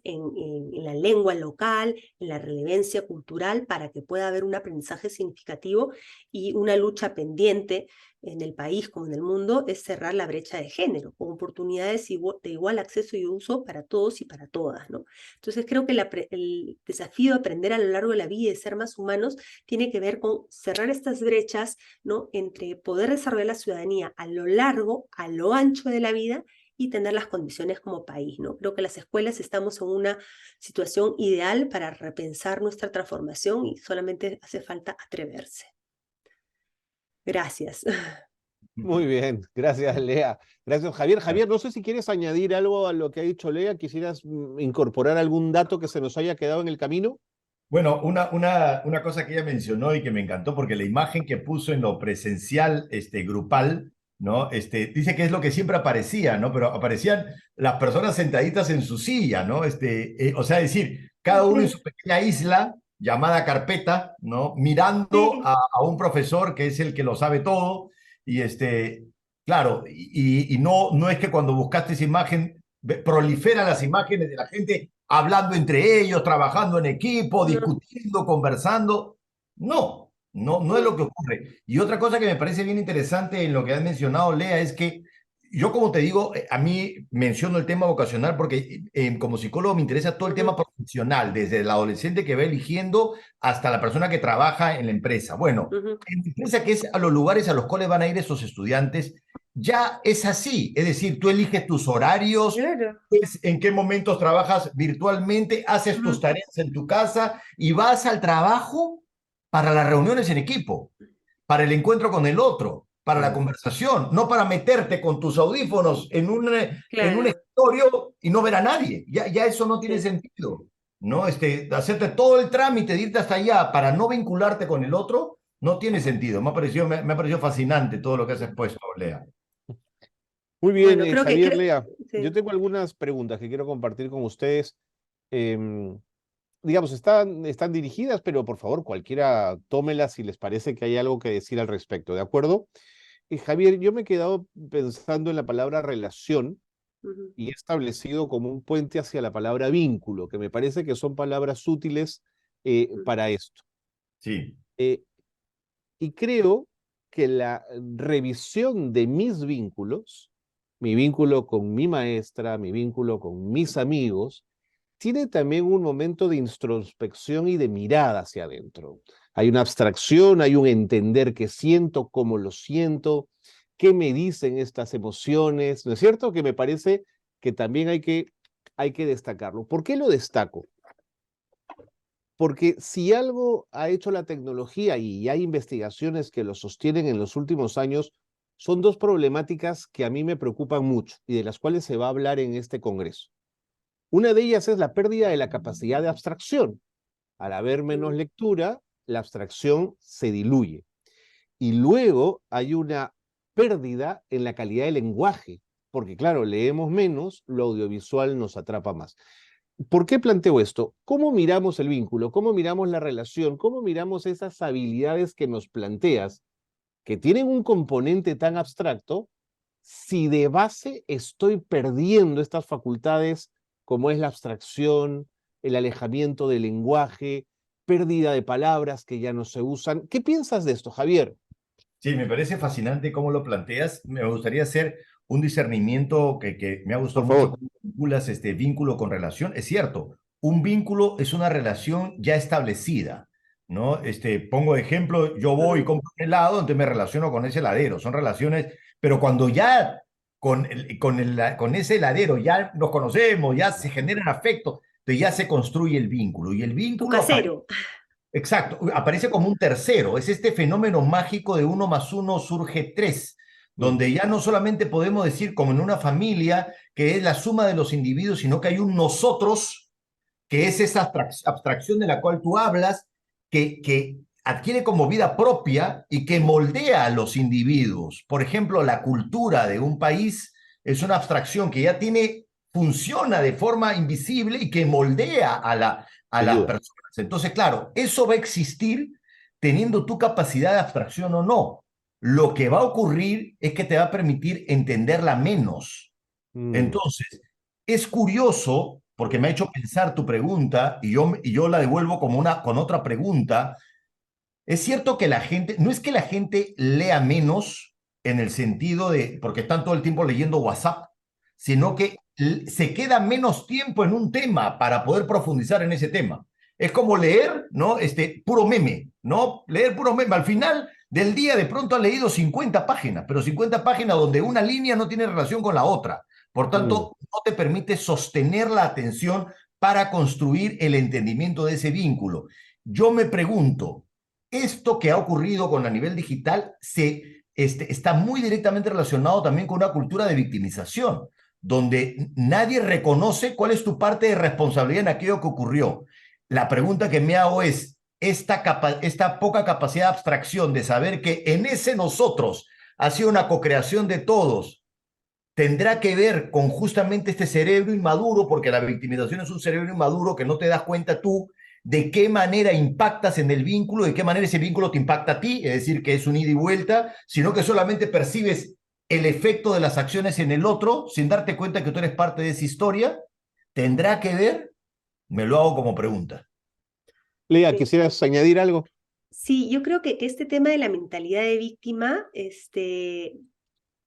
en la lengua local, en la relevancia cultural, para que pueda haber un aprendizaje significativo. Y una lucha pendiente en el país como en el mundo es cerrar la brecha de género, con oportunidades de igual acceso y uso para todos y para todas, ¿no? Entonces creo que el desafío de aprender a lo largo de la vida y de ser más humanos tiene que ver con cerrar estas brechas, ¿no? Entre poder desarrollar la ciudadanía a lo largo, a lo ancho de la vida, y tener las condiciones como país, ¿no? Creo que las escuelas estamos en una situación ideal para repensar nuestra transformación y solamente hace falta atreverse. Gracias. Muy bien, gracias Lea. Gracias Javier. Javier, no sé si quieres añadir algo a lo que ha dicho Lea, quisieras incorporar algún dato que se nos haya quedado en el camino. Bueno, una cosa que ella mencionó y que me encantó, porque la imagen que puso en lo presencial, grupal, ¿no? Dice que es lo que siempre aparecía, ¿no? Pero aparecían las personas sentaditas en su silla, ¿no? O sea, es decir, cada uno en su pequeña isla llamada carpeta, ¿no? Mirando Sí. a un profesor que es el que lo sabe todo. Y claro, y no es que cuando buscaste esa imagen proliferan las imágenes de la gente hablando entre ellos, trabajando en equipo, No. discutiendo, conversando. No es lo que ocurre. Y otra cosa que me parece bien interesante en lo que has mencionado, Lea, es que yo, como te digo, a mí menciono el tema vocacional porque como psicólogo me interesa todo el tema profesional, desde el adolescente que va eligiendo hasta la persona que trabaja en la empresa. Bueno, en la empresa, que es a los lugares a los cuales van a ir esos estudiantes, ya es así. Es decir, tú eliges tus horarios, Claro. en qué momentos trabajas virtualmente, haces tus tareas en tu casa y vas al trabajo para las reuniones en equipo, para el encuentro con el otro, para la conversación, no para meterte con tus audífonos en un Claro. escritorio y no ver a nadie. Ya eso no tiene Sí. sentido, ¿no? Hacerte todo el trámite de irte hasta allá para no vincularte con el otro, no tiene sentido. Me ha parecido fascinante todo lo que has expuesto, Lea. Muy bien, Bueno, creo que Javier, Lea, yo sí. tengo algunas preguntas que quiero compartir con ustedes. Em, digamos, están dirigidas, pero por favor, cualquiera tómelas si les parece que hay algo que decir al respecto, ¿de acuerdo? Javier, yo me he quedado pensando en la palabra relación Ujú, y he establecido como un puente hacia la palabra vínculo, que me parece que son palabras útiles ujú, para esto. Sí, Eh, y creo que la revisión de mis vínculos, mi vínculo con mi maestra, mi vínculo con mis amigos, tiene también un momento de introspección y de mirada hacia adentro. Hay una abstracción, hay un entender qué siento, cómo lo siento, qué me dicen estas emociones, ¿no es cierto? Que me parece que también hay que destacarlo. ¿Por qué lo destaco? Porque si algo ha hecho la tecnología y hay investigaciones que lo sostienen en los últimos años, son dos problemáticas que a mí me preocupan mucho y de las cuales se va a hablar en este Congreso. Una de ellas es la pérdida de la capacidad de abstracción. Al haber menos ujú. lectura, la abstracción se diluye. Y luego hay una pérdida en la calidad del lenguaje, porque claro, leemos menos, lo audiovisual nos atrapa más. ¿Por qué planteo esto? ¿Cómo miramos el vínculo? ¿Cómo miramos la relación? ¿Cómo miramos esas habilidades que nos planteas, que tienen un componente tan abstracto, si de base estoy perdiendo estas facultades como es la abstracción, el alejamiento del lenguaje, pérdida de palabras que ya no se usan? ¿Qué piensas de esto, Javier? sí, me parece fascinante cómo lo planteas. Me gustaría hacer un discernimiento que me ha Por gustado mucho favor. cómo vinculas este vínculo con relación. Es cierto, un vínculo es una relación ya establecida, ¿no? Pongo de ejemplo, yo voy y Ujú. compro un helado, entonces me relaciono con ese heladero. Son relaciones, pero cuando ya con ese heladero ya nos conocemos, ya se generan afectos, entonces ya se construye el vínculo. Y el Tu vínculo aparece. casero. Exacto, aparece como un tercero, es este fenómeno mágico de uno más uno surge tres, Mm, donde ya no solamente podemos decir como en una familia que es la suma de los individuos, sino que hay un nosotros, que es esa abstracción de la cual tú hablas, que adquiere como vida propia y que moldea a los individuos. Por ejemplo, la cultura de un país es una abstracción que ya funciona de forma invisible y que moldea a sin las duda. personas. Entonces, claro, eso va a existir teniendo tu capacidad de abstracción o no. Lo que va a ocurrir es que te va a permitir entenderla menos. Mm, Entonces, es curioso porque me ha hecho pensar tu pregunta y yo la devuelvo con otra pregunta. Es cierto que la gente, no es que la gente lea menos en el sentido de, porque están todo el tiempo leyendo WhatsApp, sino que se queda menos tiempo en un tema para poder profundizar en ese tema. Es como leer, ¿no? Puro meme, ¿no? Leer puro meme. Al final del día de pronto ha leído 50 páginas, pero 50 páginas donde una línea no tiene relación con la otra. Por mm, tanto, no te permite sostener la atención para construir el entendimiento de ese vínculo. Yo me pregunto, esto que ha ocurrido con a nivel digital está muy directamente relacionado también con una cultura de victimización, donde nadie reconoce cuál es tu parte de responsabilidad en aquello que ocurrió. La pregunta que me hago es, esta poca capacidad de abstracción de saber que en ese nosotros ha sido una co-creación de todos, tendrá que ver con justamente este cerebro inmaduro, porque la victimización es un cerebro inmaduro que no te das cuenta tú de qué manera impactas en el vínculo, de qué manera ese vínculo te impacta a ti, es decir, que es un ida y vuelta, sino que solamente percibes el efecto de las acciones en el otro sin darte cuenta que tú eres parte de esa historia. ¿Tendrá que ver? Me lo hago como pregunta. Lea, Sí. ¿quisieras añadir algo? Sí, yo creo que este tema de la mentalidad de víctima,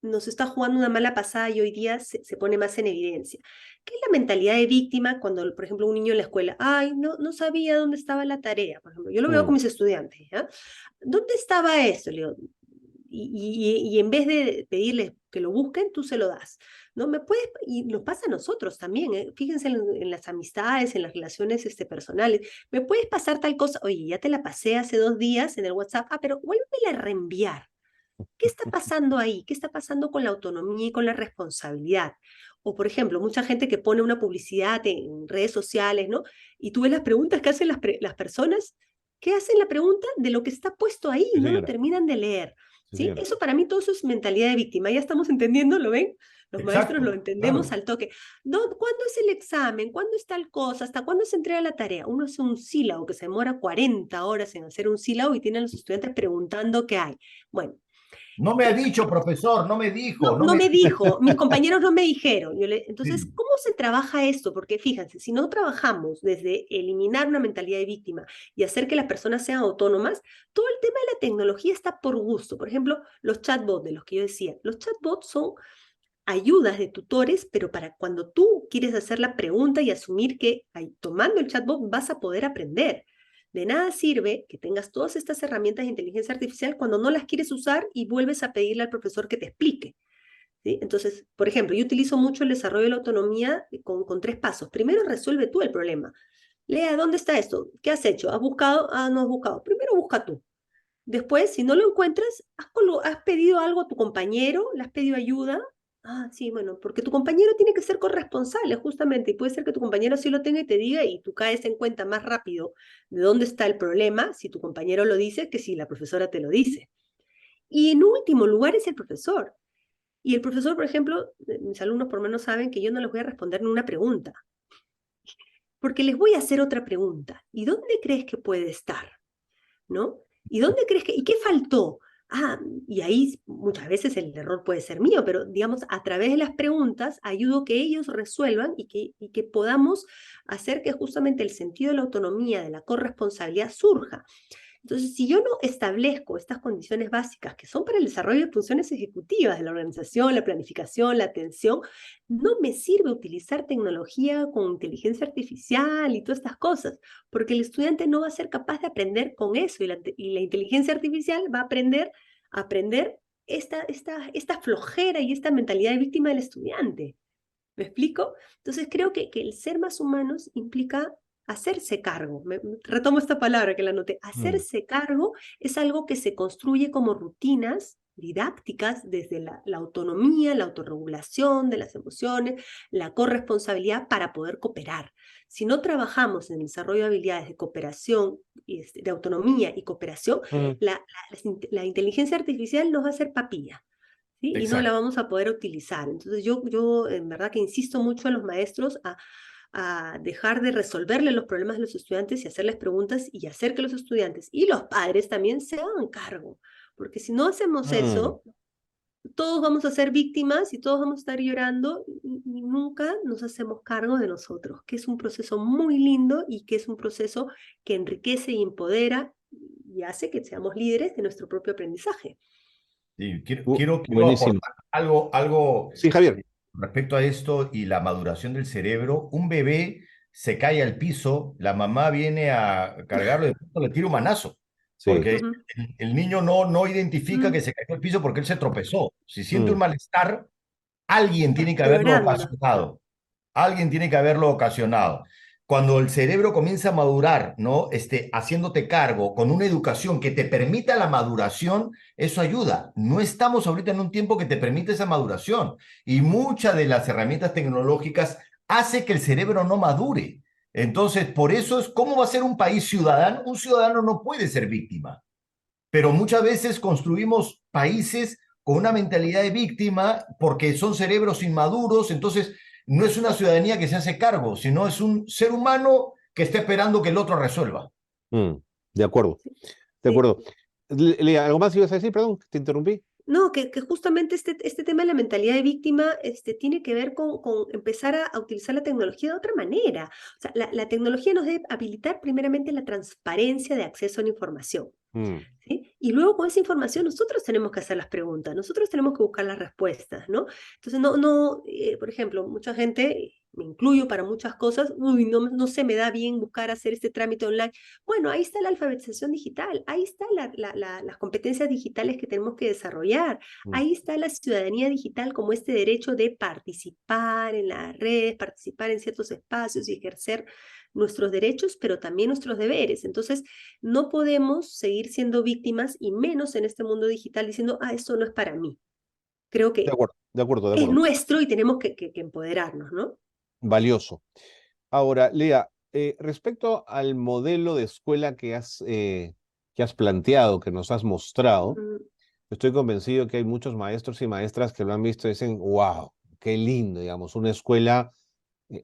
nos está jugando una mala pasada y hoy día se pone más en evidencia. ¿Qué es la mentalidad de víctima cuando, por ejemplo, un niño en la escuela, ay, no sabía dónde estaba la tarea? Por ejemplo, yo lo veo con Mm, mis estudiantes, ¿ya? ¿Dónde estaba eso? Le digo, y en vez de pedirles que lo busquen, tú se lo das. ¿No? Y nos pasa a nosotros también, ¿eh? Fíjense en las amistades, en las relaciones personales. ¿Me puedes pasar tal cosa? Oye, ya te la pasé hace 2 días en el WhatsApp. Ah, pero vuélvela a reenviar. ¿Qué está pasando ahí? ¿Qué está pasando con la autonomía y con la responsabilidad? O, por ejemplo, mucha gente que pone una publicidad en redes sociales, ¿no? Y tú ves las preguntas que hacen las personas, ¿qué hacen la pregunta de lo que está puesto ahí? sí, No lo señora. terminan de leer, Sí, ¿sí? señora. Eso para mí todo eso es mentalidad de víctima. Ya estamos entendiendo, ¿lo ven? Los maestros lo Exacto, entendemos claro. al toque. No, ¿cuándo es el examen? ¿Cuándo es tal cosa? ¿Hasta cuándo se entrega la tarea? Uno hace un sílabo que se demora 40 horas en hacer un sílabo y tienen los estudiantes preguntando qué hay. Bueno, No me ha dicho, profesor, no me dijo, no, no no me me dijo. dijo, mis compañeros no me dijeron. Entonces, Sí. ¿cómo se trabaja esto? Porque fíjense, si no trabajamos desde eliminar una mentalidad de víctima y hacer que las personas sean autónomas, todo el tema de la tecnología está por gusto. Por ejemplo, los chatbots de los que yo decía, los chatbots son ayudas de tutores, pero para cuando tú quieres hacer la pregunta y asumir que tomando el chatbot vas a poder aprender. De nada sirve que tengas todas estas herramientas de inteligencia artificial cuando no las quieres usar y vuelves a pedirle al profesor que te explique. ¿Sí? Entonces, por ejemplo, yo utilizo mucho el desarrollo de la autonomía con 3 pasos. Primero, resuelve tú el problema. Lea, ¿dónde está esto? ¿Qué has hecho? ¿Has buscado? Ah, no has buscado. Primero busca tú. Después, si no lo encuentras, has pedido algo a tu compañero, le has pedido ayuda. Ah, sí, bueno, porque tu compañero tiene que ser corresponsable, justamente, y puede ser que tu compañero sí lo tenga y te diga, y tú caes en cuenta más rápido de dónde está el problema si tu compañero lo dice que si la profesora te lo dice. Y en último lugar es el profesor. Y el profesor, por ejemplo, mis alumnos por lo menos saben que yo no les voy a responder en una pregunta, porque les voy a hacer otra pregunta. ¿Y dónde crees que puede estar? ¿No? ¿Y dónde crees y qué faltó? Ah, y ahí muchas veces el error puede ser mío, pero digamos, a través de las preguntas ayudo que ellos resuelvan y que podamos hacer que justamente el sentido de la autonomía, de la corresponsabilidad surja. Entonces, si yo no establezco estas condiciones básicas que son para el desarrollo de funciones ejecutivas de la organización, la planificación, la atención, no me sirve utilizar tecnología con inteligencia artificial y todas estas cosas, porque el estudiante no va a ser capaz de aprender con eso y la inteligencia artificial va a aprender esta flojera y esta mentalidad de víctima del estudiante. ¿Me explico? Entonces creo que el ser más humanos implica hacerse cargo. Retomo esta palabra que la anoté. Mm, Hacerse cargo es algo que se construye como rutinas didácticas desde la autonomía, la autorregulación de las emociones, la corresponsabilidad para poder cooperar. Si no trabajamos en el desarrollo de habilidades de cooperación, de autonomía y cooperación, mm. la inteligencia artificial nos va a hacer papilla. ¿Sí? Y no la Exacto. vamos a poder utilizar. Entonces yo en verdad que insisto mucho a los maestros a dejar de resolverle los problemas de los estudiantes y hacerles preguntas y hacer que los estudiantes y los padres también se hagan cargo. Porque si no hacemos Mm. eso, todos vamos a ser víctimas y todos vamos a estar llorando y nunca nos hacemos cargo de nosotros, que es un proceso muy lindo y que es un proceso que enriquece y empodera y hace que seamos líderes de nuestro propio aprendizaje. Sí, quiero Buenísimo. aportar algo Sí, Javier. respecto a esto y la maduración del cerebro. Un bebé se cae al piso, la mamá viene a cargarlo y de pronto le tira un manazo, Sí. porque Ujú. el niño no identifica que Mm, se cayó al piso porque él se tropezó. Si siente un Mm, malestar, alguien está tiene que haberlo llorando. ocasionado. Alguien tiene que haberlo ocasionado. Cuando el cerebro comienza a madurar, ¿no? Haciéndote cargo con una educación que te permita la maduración, eso ayuda. No estamos ahorita en un tiempo que te permite esa maduración y muchas de las herramientas tecnológicas hace que el cerebro no madure. Entonces, por eso es cómo va a ser un país ciudadano. Un ciudadano no puede ser víctima, pero muchas veces construimos países con una mentalidad de víctima porque son cerebros inmaduros, entonces no es una ciudadanía que se hace cargo, sino es un ser humano que está esperando que el otro resuelva. mm. De acuerdo, de Sí. acuerdo. Lea, ¿algo más ibas a decir? Perdón, te interrumpí. No, que justamente este tema de la mentalidad de víctima tiene que ver con empezar a utilizar la tecnología de otra manera. O sea, la tecnología nos debe habilitar primeramente la transparencia de acceso a la información. Mm, ¿Sí? Y luego con esa información nosotros tenemos que hacer las preguntas, nosotros tenemos que buscar las respuestas, ¿no? Entonces, por ejemplo, mucha gente, me incluyo para muchas cosas, uy, no se me da bien buscar hacer este trámite online. Bueno, ahí está la alfabetización digital, ahí está las competencias digitales que tenemos que desarrollar, mm. ahí está la ciudadanía digital como este derecho de participar en las redes, participar en ciertos espacios y ejercer nuestros derechos, pero también nuestros deberes. Entonces, no podemos seguir siendo víctimas y menos en este mundo digital diciendo, esto no es para mí. Creo De que acuerdo, de acuerdo, de es acuerdo. nuestro y tenemos que empoderarnos, ¿no? Valioso. Ahora, Lea, respecto al modelo de escuela que has planteado, que nos has mostrado, Mm, estoy convencido que hay muchos maestros y maestras que lo han visto y dicen, wow, qué lindo, digamos, una escuela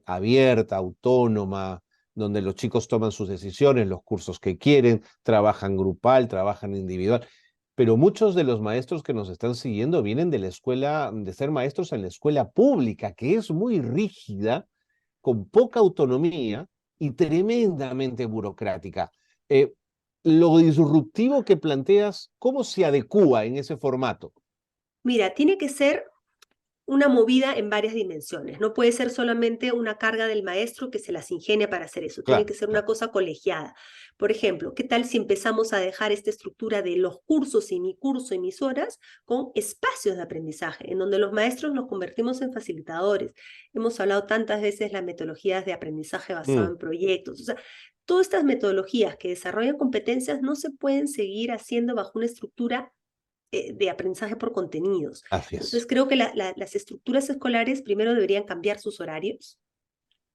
abierta, autónoma, donde los chicos toman sus decisiones, los cursos que quieren, trabajan grupal, trabajan individual. Pero muchos de los maestros que nos están siguiendo vienen de la escuela, de ser maestros en la escuela pública, que es muy rígida, con poca autonomía y tremendamente burocrática. Eh, lo disruptivo que planteas, ¿cómo se adecúa en ese formato? Mira, tiene que ser una movida en varias dimensiones. No puede ser solamente una carga del maestro que se las ingenia para hacer eso. Tiene Claro, que ser claro. una cosa colegiada. Por ejemplo, ¿qué tal si empezamos a dejar esta estructura de los cursos y mi curso y mis horas con espacios de aprendizaje, en donde los maestros nos convertimos en facilitadores? Hemos hablado tantas veces de las metodologías de aprendizaje basado Mm, en proyectos. O sea, todas estas metodologías que desarrollan competencias no se pueden seguir haciendo bajo una estructura de aprendizaje por contenidos. así Entonces, es. creo que las estructuras escolares primero deberían cambiar sus horarios.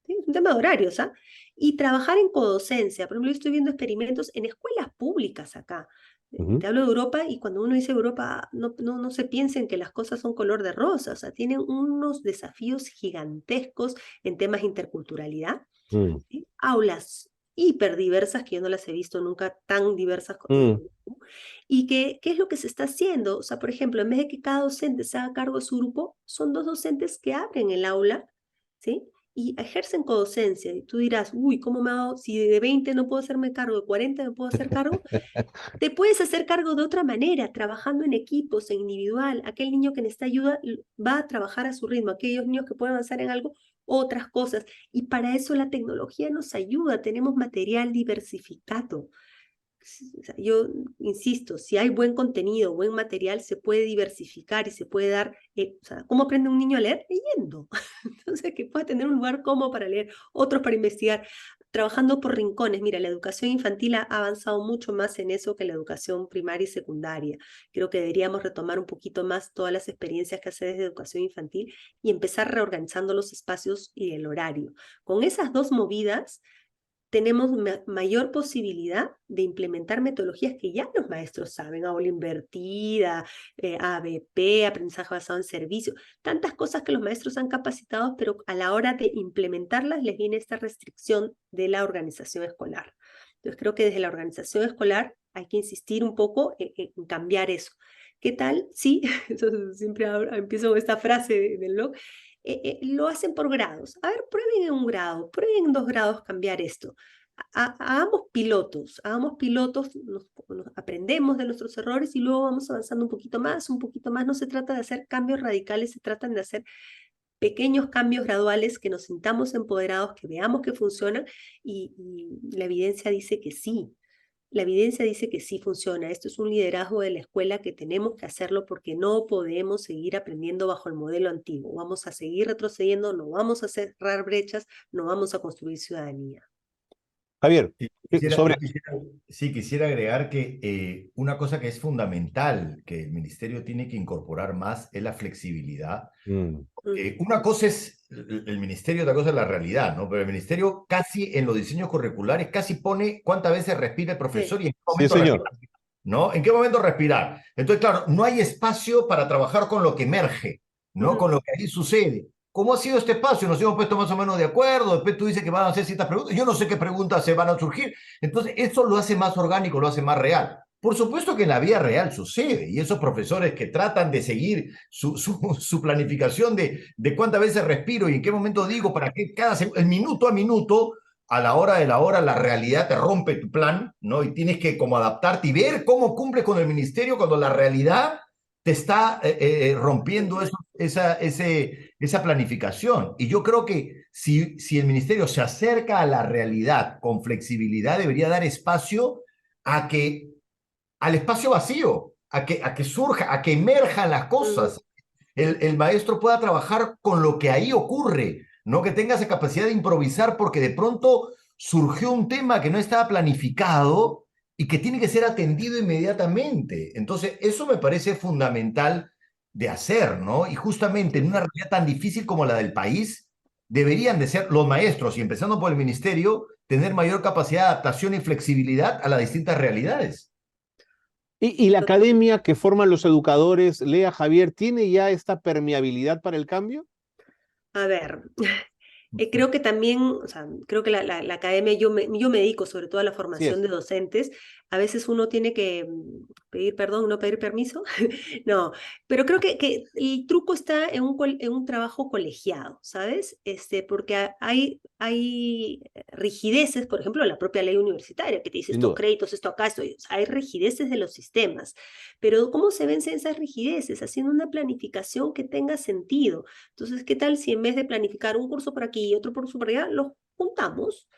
¿Sí? Es un tema de horarios, ¿ah? Y trabajar en codocencia. Por ejemplo, yo estoy viendo experimentos en escuelas públicas acá. Ujú, Te hablo de Europa y cuando uno dice Europa, no se piensen que las cosas son color de rosa. O sea, tienen unos desafíos gigantescos en temas de interculturalidad. mm, ¿Sí? Aulas hiperdiversas que yo no las he visto nunca tan diversas mm. y qué es lo que se está haciendo. O sea, por ejemplo, en vez de que cada docente se haga cargo de su grupo, son dos docentes que abren el aula, ¿sí? Y ejercen codocencia. Y tú dirás, uy, ¿cómo me hago? Si de 20 no puedo hacerme cargo, de 40 me puedo hacer cargo. Te puedes hacer cargo de otra manera, trabajando en equipos, en individual. Aquel niño que necesita ayuda va a trabajar a su ritmo. Aquellos niños que pueden avanzar en algo, otras cosas. Y para eso la tecnología nos ayuda. Tenemos material diversificado. O sea, yo insisto, si hay buen contenido, buen material, se puede diversificar y se puede dar, o sea, ¿cómo aprende un niño a leer? Leyendo. Entonces, que pueda tener un lugar cómodo para leer, otros para investigar, trabajando por rincones. Mira, la educación infantil ha avanzado mucho más en eso que la educación primaria y secundaria. Creo que deberíamos retomar un poquito más todas las experiencias que hace desde educación infantil y empezar reorganizando los espacios y el horario. Con esas dos movidas, tenemos mayor posibilidad de implementar metodologías que ya los maestros saben, aula invertida, ABP, aprendizaje basado en servicio, tantas cosas que los maestros han capacitado, pero a la hora de implementarlas les viene esta restricción de la organización escolar. Entonces creo que desde la organización escolar hay que insistir un poco en cambiar eso. ¿Qué tal? Sí, siempre empiezo con esta frase del blog, lo hacen por grados. A ver, prueben en un grado, prueben en 2 grados cambiar esto. Hagamos pilotos, nos aprendemos de nuestros errores y luego vamos avanzando un poquito más, un poquito más. No se trata de hacer cambios radicales, se trata de hacer pequeños cambios graduales, que nos sintamos empoderados, que veamos que funcionan y la evidencia dice que sí. La evidencia dice que sí funciona. Esto es un liderazgo de la escuela que tenemos que hacerlo porque no podemos seguir aprendiendo bajo el modelo antiguo. Vamos a seguir retrocediendo, no vamos a cerrar brechas, no vamos a construir ciudadanía. Javier, Sí, sobre... quisiera agregar que una cosa que es fundamental que el ministerio tiene que incorporar más es la flexibilidad. Mm, Una cosa es el ministerio, otra cosa es la realidad, ¿no? Pero el ministerio casi en los diseños curriculares casi pone cuántas veces respira el Sí. profesor y en qué sí, momento respira, señor. ¿no? ¿En qué momento respirar? Entonces, claro, no hay espacio para trabajar con lo que emerge, ¿no? Con lo que ahí sucede. ¿Cómo ha sido este espacio? Nos hemos puesto más o menos de acuerdo. Después tú dices que van a hacer ciertas preguntas. Yo no sé qué preguntas se van a surgir. Entonces, eso lo hace más orgánico, lo hace más real. Por supuesto que en la vida real sucede, y esos profesores que tratan de seguir su planificación de cuántas veces respiro y en qué momento digo, para que el minuto a minuto, a la hora de la hora, la realidad te rompe tu plan, ¿no? Y tienes que como adaptarte y ver cómo cumples con el ministerio cuando la realidad te está rompiendo esa planificación. Y yo creo que si el ministerio se acerca a la realidad con flexibilidad, debería dar espacio a que al espacio vacío, a que surja, a que emerjan las cosas. El maestro pueda trabajar con lo que ahí ocurre, no que tenga esa capacidad de improvisar porque de pronto surgió un tema que no estaba planificado y que tiene que ser atendido inmediatamente. Entonces, eso me parece fundamental de hacer, ¿no? Y justamente en una realidad tan difícil como la del país, deberían de ser los maestros, y empezando por el ministerio, tener mayor capacidad de adaptación y flexibilidad a las distintas realidades. Y la academia que forman los educadores, Lea, Javier, ¿tiene ya esta permeabilidad para el cambio? A ver, creo que también, o sea, creo que la academia, yo me dedico sobre todo a la Así formación es. de docentes. A veces uno tiene que pedir perdón, no pedir permiso. No, pero creo que el truco está en en un trabajo colegiado, ¿sabes? Porque hay rigideces, por ejemplo, la propia ley universitaria, que te dice Sin estos duda. créditos, esto acá, esto. O sea, hay rigideces de los sistemas. Pero ¿cómo se vencen esas rigideces? Haciendo una planificación que tenga sentido. Entonces, ¿qué tal si en vez de planificar un curso por aquí y otro curso por allá, los juntamos,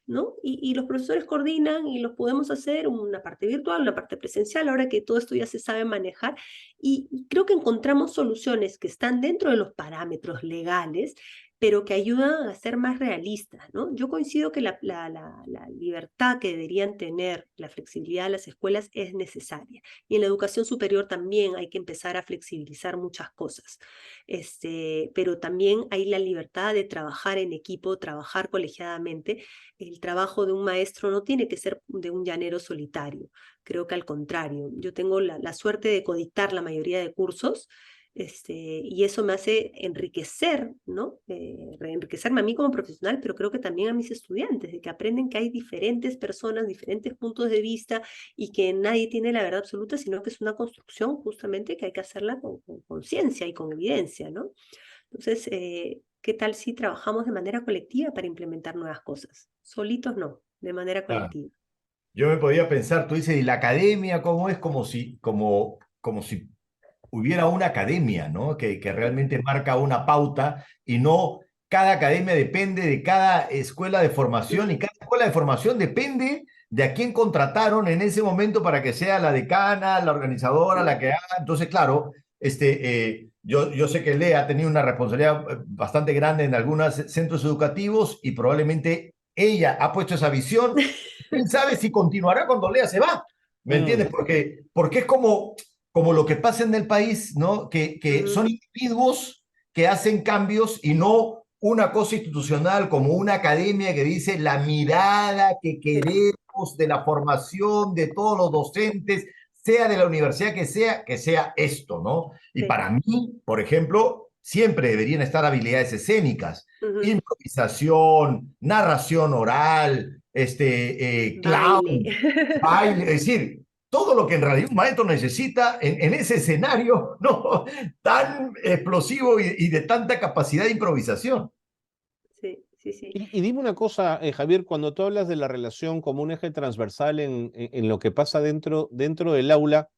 ¿no? Y los profesores coordinan y los podemos hacer una parte virtual, una parte presencial, ahora que todo esto ya se sabe manejar. Y creo que encontramos soluciones que están dentro de los parámetros legales, pero que ayudan a ser más realistas, ¿no? Yo coincido que la libertad que deberían tener, la flexibilidad de las escuelas es necesaria. Y en la educación superior también hay que empezar a flexibilizar muchas cosas. Pero también hay la libertad de trabajar en equipo, trabajar colegiadamente. El trabajo de un maestro no tiene que ser de un llanero solitario. Creo que al contrario, yo tengo la suerte de codictar la mayoría de cursos. Y eso me hace enriquecer, ¿no? Enriquecerme a mí como profesional, pero creo que también a mis estudiantes, de que aprenden que hay diferentes personas, diferentes puntos de vista y que nadie tiene la verdad absoluta, sino que es una construcción justamente que hay que hacerla con ciencia y con evidencia, ¿no? Entonces, ¿qué tal si trabajamos de manera colectiva para implementar nuevas cosas? Solitos no, de manera Ah, colectiva. yo me podía pensar, tú dices, ¿y la academia cómo es? Como si hubiera una academia, ¿no? Que realmente marca una pauta y no cada academia depende de cada escuela de formación y cada escuela de formación depende de a quién contrataron en ese momento para que sea la decana, la organizadora, la que haga. Entonces, claro, yo sé que Lea ha tenido una responsabilidad bastante grande en algunos centros educativos y probablemente ella ha puesto esa visión. ¿Quién sabe si continuará cuando Lea se va? ¿Me entiendes? Mm, Porque es como lo que pasa en el país, ¿no? Que son individuos que hacen cambios y no una cosa institucional como una academia que dice la mirada que Sí, queremos de la formación de todos los docentes, sea de la universidad que sea esto, ¿no? Y sí. para mí, por ejemplo, siempre deberían estar habilidades escénicas, Ujú. improvisación, narración oral, Baile. clown, baile, es decir, todo lo que en realidad un maestro necesita en ese escenario, ¿no? Tan explosivo y de tanta capacidad de improvisación. Sí, sí, sí. y dime una cosa, Javier, cuando tú hablas de la relación como un eje transversal en lo que pasa dentro del aula,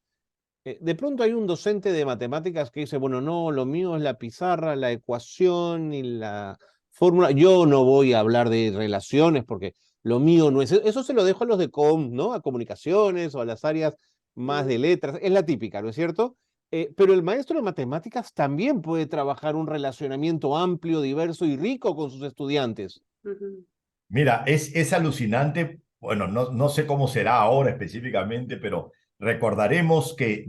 de pronto hay un docente de matemáticas que dice, bueno, no, lo mío es la pizarra, la ecuación y la fórmula. Yo no voy a hablar de relaciones porque lo mío no es eso. Se lo dejo a los de ¿no? A comunicaciones o a las áreas más de Mm, letras. Es la típica, ¿no es cierto? Pero el maestro de matemáticas también puede trabajar un relacionamiento amplio, diverso y rico con sus estudiantes. ujú. Mira, es alucinante. Bueno, no sé cómo será ahora específicamente, pero recordaremos que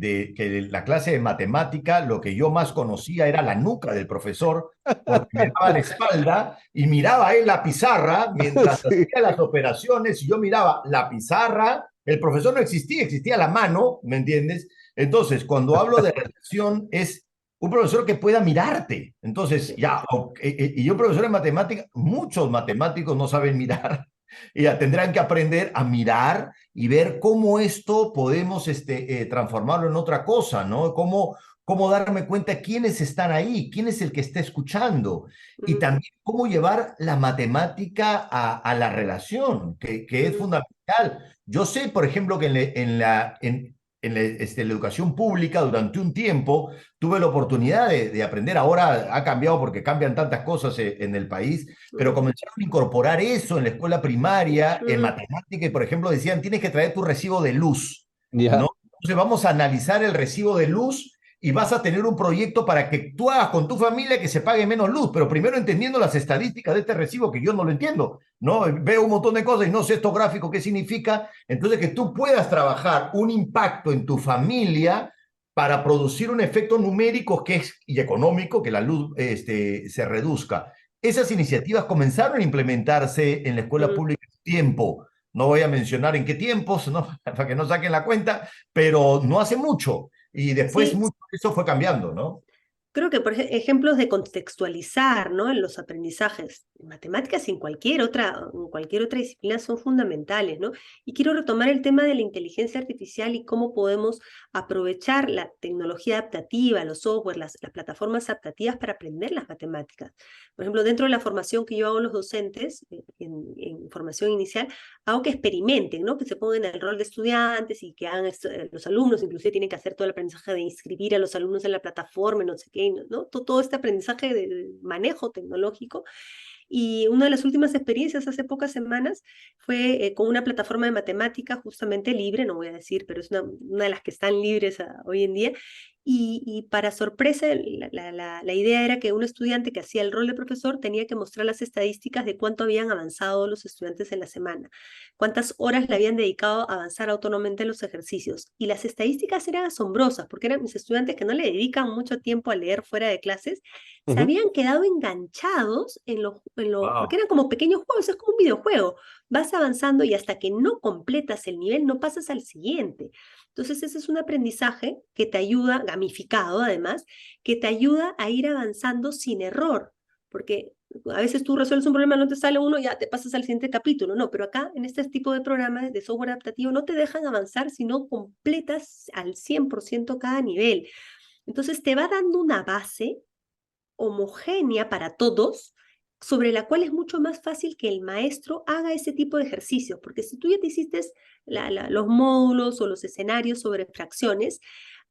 la clase de matemática, lo que yo más conocía era la nuca del profesor, porque me daba la espalda y miraba él la pizarra mientras Sí. hacía las operaciones y yo miraba la pizarra, el profesor no existía, existía la mano, ¿me entiendes? Entonces, cuando hablo de relación, es un profesor que pueda mirarte. Entonces, Sí, ya, y un profesor de matemáticas, muchos matemáticos no saben mirar, Y ya tendrán que aprender a mirar y ver cómo esto podemos transformarlo en otra cosa, ¿no? Cómo darme cuenta quiénes están ahí, quién es el que está escuchando. Y Mm, también cómo llevar la matemática a la relación, que es mm, fundamental. Yo sé, por ejemplo, que en la educación pública durante un tiempo tuve la oportunidad de aprender. Ahora ha cambiado porque cambian tantas cosas en el país, pero mm, comenzaron a incorporar eso en la escuela primaria, en mm. matemática, y por ejemplo decían, tienes que traer tu recibo de luz, ¿no? Ya. Entonces vamos a analizar el recibo de luz y vas a tener un proyecto para que tú hagas con tu familia que se pague menos luz, pero primero entendiendo las estadísticas de este recibo, que yo no lo entiendo, ¿no? Veo un montón de cosas y no sé esto gráfico qué significa, entonces que tú puedas trabajar un impacto en tu familia para producir un efecto numérico y económico, que la luz se reduzca. Esas iniciativas comenzaron a implementarse en la escuela Mm. pública en tiempo. No voy a mencionar en qué tiempos, ¿no? Para que no saquen la cuenta, pero no hace mucho. Y después Sí, mucho eso fue cambiando, ¿no? creo que por ejemplos de contextualizar, ¿no? En los aprendizajes, en matemáticas y en cualquier otra disciplina son fundamentales, ¿no? Y quiero retomar el tema de la inteligencia artificial y cómo podemos aprovechar la tecnología adaptativa, los software, las plataformas adaptativas para aprender las matemáticas. Por ejemplo, dentro de la formación que yo hago a los docentes, en formación inicial, hago que experimenten, ¿no? Que se pongan en el rol de estudiantes y que hagan esto, los alumnos, inclusive tienen que hacer todo el aprendizaje de inscribir a los alumnos en la plataforma, no sé qué, ¿no? Todo este aprendizaje de manejo tecnológico. Y una de las últimas experiencias hace pocas semanas fue con una plataforma de matemática justamente libre, no voy a decir, pero es una de las que están libres hoy en día. Y para sorpresa, la idea era que un estudiante que hacía el rol de profesor tenía que mostrar las estadísticas de cuánto habían avanzado los estudiantes en la semana, cuántas horas le habían dedicado a avanzar autónomamente en los ejercicios. Y las estadísticas eran asombrosas, porque eran mis estudiantes que no le dedican mucho tiempo a leer fuera de clases, se Ujú. habían quedado enganchados porque Wow. eran como pequeños juegos, es como un videojuego. Vas avanzando y hasta que no completas el nivel, no pasas al siguiente. Entonces, ese es un aprendizaje que te ayuda, gamificado además, que te ayuda a ir avanzando sin error, porque a veces tú resuelves un problema, no te sale uno, ya te pasas al siguiente capítulo, no, pero acá en este tipo de programas de software adaptativo no te dejan avanzar si no completas al 100% cada nivel. Entonces te va dando una base homogénea para todos, sobre la cual es mucho más fácil que el maestro haga ese tipo de ejercicios, porque si tú ya te hiciste los módulos o los escenarios sobre fracciones,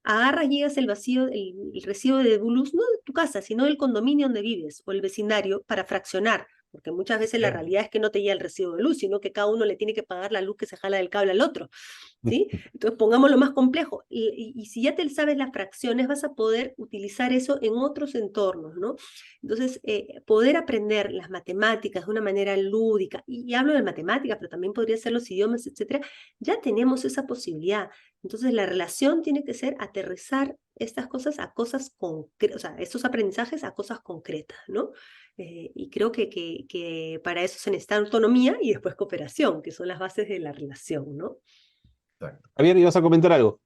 agarras, llegas el vacío, el recibo de luz, no de tu casa, sino del condominio donde vives o el vecindario para fraccionar, porque muchas veces la realidad es que no te llega el recibo de luz, sino que cada uno le tiene que pagar la luz que se jala del cable al otro, ¿sí? Entonces pongámoslo más complejo. Y si ya te sabes las fracciones, vas a poder utilizar eso en otros entornos, ¿no? Entonces, poder aprender las matemáticas de una manera lúdica, y hablo de matemáticas, pero también podría ser los idiomas, etcétera, ya tenemos esa posibilidad. Entonces, la relación tiene que ser aterrizar estas cosas a cosas concretas, o sea, estos aprendizajes a cosas concretas, ¿no? Y creo que para eso se necesita autonomía y después cooperación, que son las bases de la relación, ¿no? Exacto. Javier, ¿ibas a comentar algo?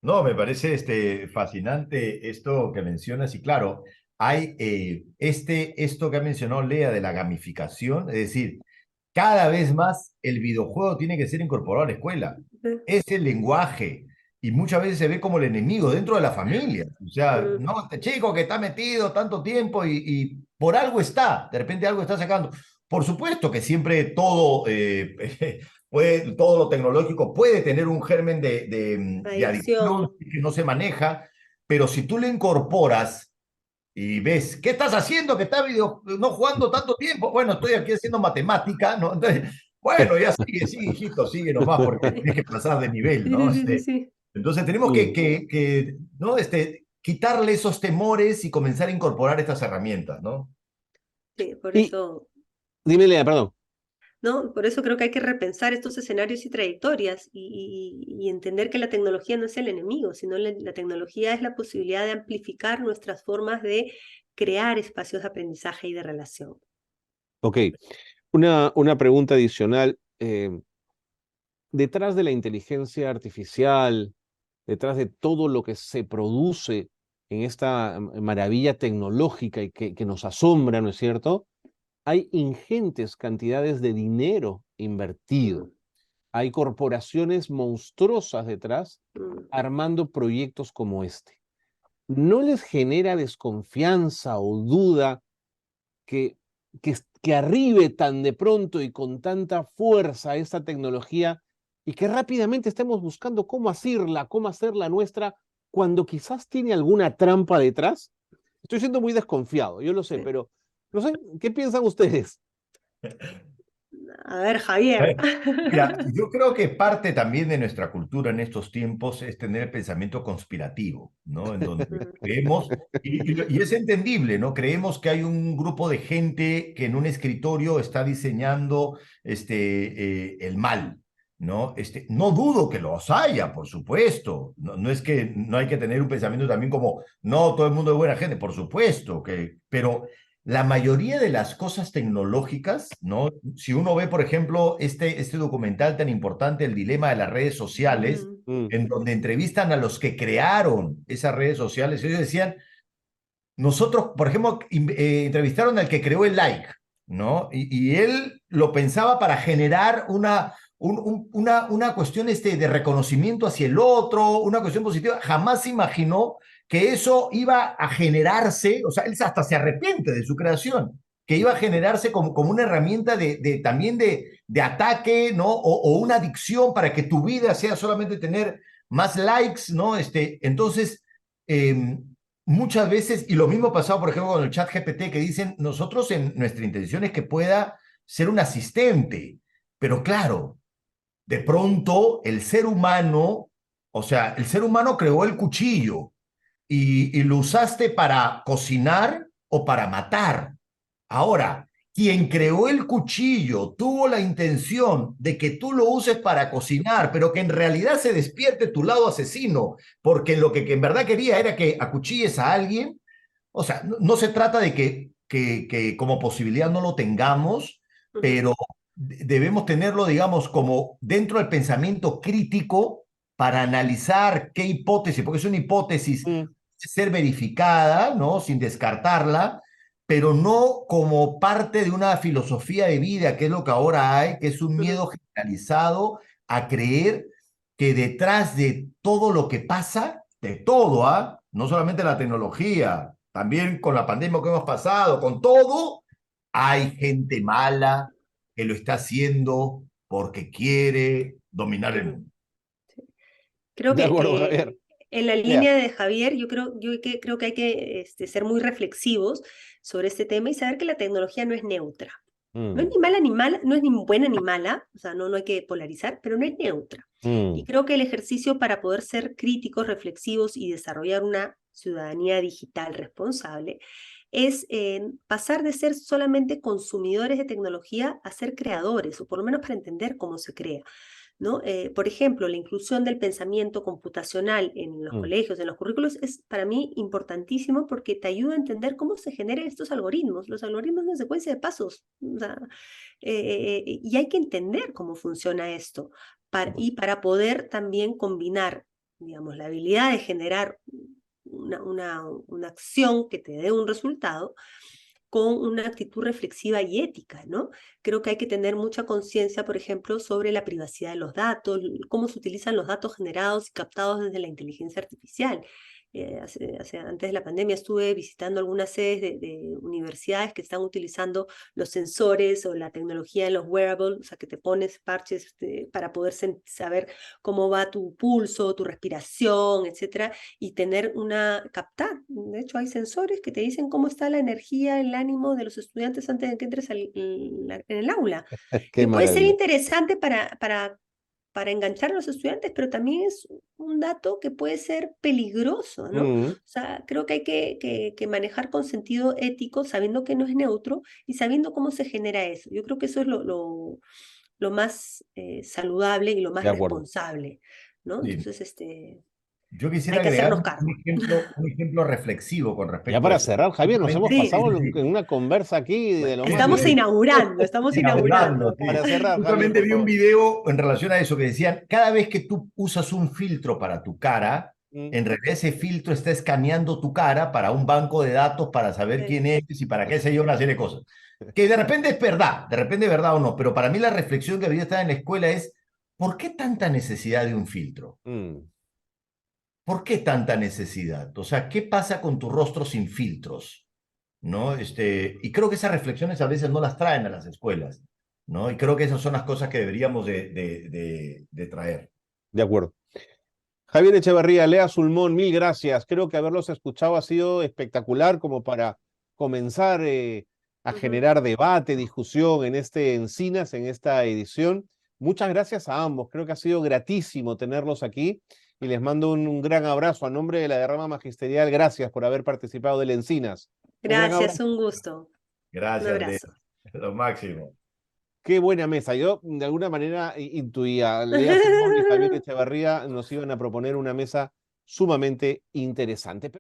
No, me parece fascinante esto que mencionas y claro, hay esto que ha mencionado Lea de la gamificación, es decir, cada vez más el videojuego tiene que ser incorporado a la escuela. Es el lenguaje y muchas veces se ve como el enemigo dentro de la familia. O sea, Mm, no, este chico que está metido tanto tiempo y por algo está, de repente algo está sacando. Por supuesto que siempre todo, todo lo tecnológico puede tener un germen de adicción adicción. que no se maneja, pero si tú le incorporas y ves, ¿qué estás haciendo? Que estás no jugando tanto tiempo. Bueno, estoy aquí haciendo matemática, ¿no? Entonces, bueno, ya sigue, hijito, sigue nomás, porque tienes que pasar de nivel, Sí, ¿no? sí, sí, sí, sí. Entonces tenemos Sí. ¿no? Quitarle esos temores y comenzar a incorporar estas herramientas, ¿no? Sí, por Y eso, dime, Lea, perdón. ¿no? Por eso creo que hay que repensar estos escenarios y trayectorias y entender que la tecnología no es el enemigo, sino la tecnología es la posibilidad de amplificar nuestras formas de crear espacios de aprendizaje y de relación. Ok, una pregunta adicional. Detrás de la inteligencia artificial, detrás de todo lo que se produce en esta maravilla tecnológica y que nos asombra, ¿no es cierto? hay ingentes cantidades de dinero invertido. Mm, Hay corporaciones monstruosas detrás mm. armando proyectos como este. ¿No les genera desconfianza o duda que, que arribe tan de pronto y con tanta fuerza esta tecnología y que rápidamente estemos buscando cómo hacerla nuestra cuando quizás tiene alguna trampa detrás? Estoy siendo muy desconfiado, yo lo sé, Sí. pero no sé, ¿qué piensan ustedes? A ver, Javier. Mira, yo creo que parte también de nuestra cultura en estos tiempos es tener el pensamiento conspirativo, ¿no? En donde Mm, creemos, y es entendible, ¿no? Creemos que hay un grupo de gente que en un escritorio está diseñando el mal, ¿no? No dudo que los haya, por supuesto. No, no es que no hay que tener un pensamiento también como, no, todo el mundo es buena gente, por supuesto, pero la mayoría de las cosas tecnológicas, ¿no? Si uno ve, por ejemplo, este documental tan importante, El dilema de las redes sociales, mm, Mm, en donde entrevistan a los que crearon esas redes sociales, ellos decían, nosotros, por ejemplo, entrevistaron al que creó el like, ¿no? Y él lo pensaba para generar una cuestión de reconocimiento hacia el otro, una cuestión positiva. Jamás se imaginó que eso iba a generarse, o sea, él hasta se arrepiente de su creación, que iba a generarse como una herramienta también de ataque, ¿no? O una adicción para que tu vida sea solamente tener más likes, ¿no? Entonces, eh, muchas veces, y lo mismo pasado, por ejemplo, con el chat GPT, que dicen, nosotros en nuestra intención es que pueda ser un asistente, pero claro, de pronto el ser humano, o sea, el ser humano creó el cuchillo y lo usaste para cocinar o para matar. Ahora, quien creó el cuchillo tuvo la intención de que tú lo uses para cocinar, pero que en realidad se despierte tu lado asesino, porque lo que en verdad quería era que acuchilles a alguien. O sea, no se trata de que como posibilidad no lo tengamos, ujú, pero debemos tenerlo, digamos, como dentro del pensamiento crítico para analizar qué hipótesis, porque es una hipótesis mm, ser verificada, ¿no? Sin descartarla, pero no como parte de una filosofía de vida, que es lo que ahora hay, que es un ujú. miedo generalizado a creer que detrás de todo lo que pasa, de todo, ¿ah? No solamente la tecnología, también con la pandemia que hemos pasado, con todo, hay gente mala que lo está haciendo porque quiere dominar el Ujú. mundo. Creo de que acuerdo, Javier. en la Yeah. línea de Javier, creo que hay que ser muy reflexivos sobre este tema y saber que la tecnología no es neutra. No es Mm, ni mala ni mala, no es ni buena ni mala, o sea, no hay que polarizar, pero no es neutra. Y mm, creo que el ejercicio para poder ser críticos, reflexivos y desarrollar una ciudadanía digital responsable es pasar de ser solamente consumidores de tecnología a ser creadores, o por lo menos para entender cómo se crea. ¿No? Por ejemplo, la inclusión del pensamiento computacional en los mm. colegios, en los currículos, es para mí importantísimo porque te ayuda a entender cómo se generan estos algoritmos. Los algoritmos son una secuencia de pasos, o sea, y hay que entender cómo funciona esto y para poder también combinar, digamos, la habilidad de generar una acción que te dé un resultado con una actitud reflexiva y ética, ¿no? Creo que hay que tener mucha conciencia, por ejemplo, sobre la privacidad de los datos, cómo se utilizan los datos generados y captados desde la inteligencia artificial. Antes de la pandemia estuve visitando algunas sedes de universidades que están utilizando los sensores o la tecnología en los wearables, o sea, que te pones parches para poder saber cómo va tu pulso, tu respiración, etcétera, y captar. De hecho, hay sensores que te dicen cómo está la energía, el ánimo de los estudiantes antes de que entres en el aula. Qué Que puede ser maravilla. interesante para enganchar a los estudiantes, pero también es un dato que puede ser peligroso, ¿no? O Mm, sea, creo que hay que manejar con sentido ético, sabiendo que no es neutro y sabiendo cómo se genera eso. Yo creo que eso es lo más saludable y lo más de acuerdo. responsable, ¿no? Sí. Entonces, Yo quisiera hay que agregar hacernos cargo. un ejemplo reflexivo con Ya respecto a para eso. cerrar, Javier, nos hemos Justamente, Sí, pasado sí. en una conversa aquí de lo más Estamos bien. inaugurando, estamos inaugurando, inaugurando. sí. Para cerrar, Javier, Justamente por vi un favor. video en relación a eso que decían, cada vez que tú usas un filtro para tu cara, En realidad ese filtro está escaneando tu cara para un banco de datos para saber Sí. quién eres y para qué sé yo, una serie de cosas. Que de repente es verdad, de repente es verdad o no, pero para mí la reflexión que debería estar en la escuela es, ¿por qué tanta necesidad de un filtro? Mm. ¿Por qué tanta necesidad? O sea, ¿qué pasa con tu rostro sin filtros? ¿No? Y creo que esas reflexiones a veces no las traen a las escuelas, ¿no? Y creo que esas son las cosas que deberíamos de traer. De acuerdo. Javier Echeverría, Lea Sulmón, mil gracias. Creo que haberlos escuchado ha sido espectacular como para comenzar a Ujú. generar debate, discusión en este Encinas, en esta edición. Muchas gracias a ambos. Creo que ha sido gratísimo tenerlos aquí y les mando un gran abrazo a nombre de la derrama magisterial. Gracias por haber participado del Encinas. Un gran Gracias, abrazo. un gusto. Un Gracias, Leo. abrazo. Lo máximo. Qué buena mesa. Yo de alguna manera intuía, Lea Sulmón y Javier Echeverría nos iban a proponer una mesa sumamente interesante.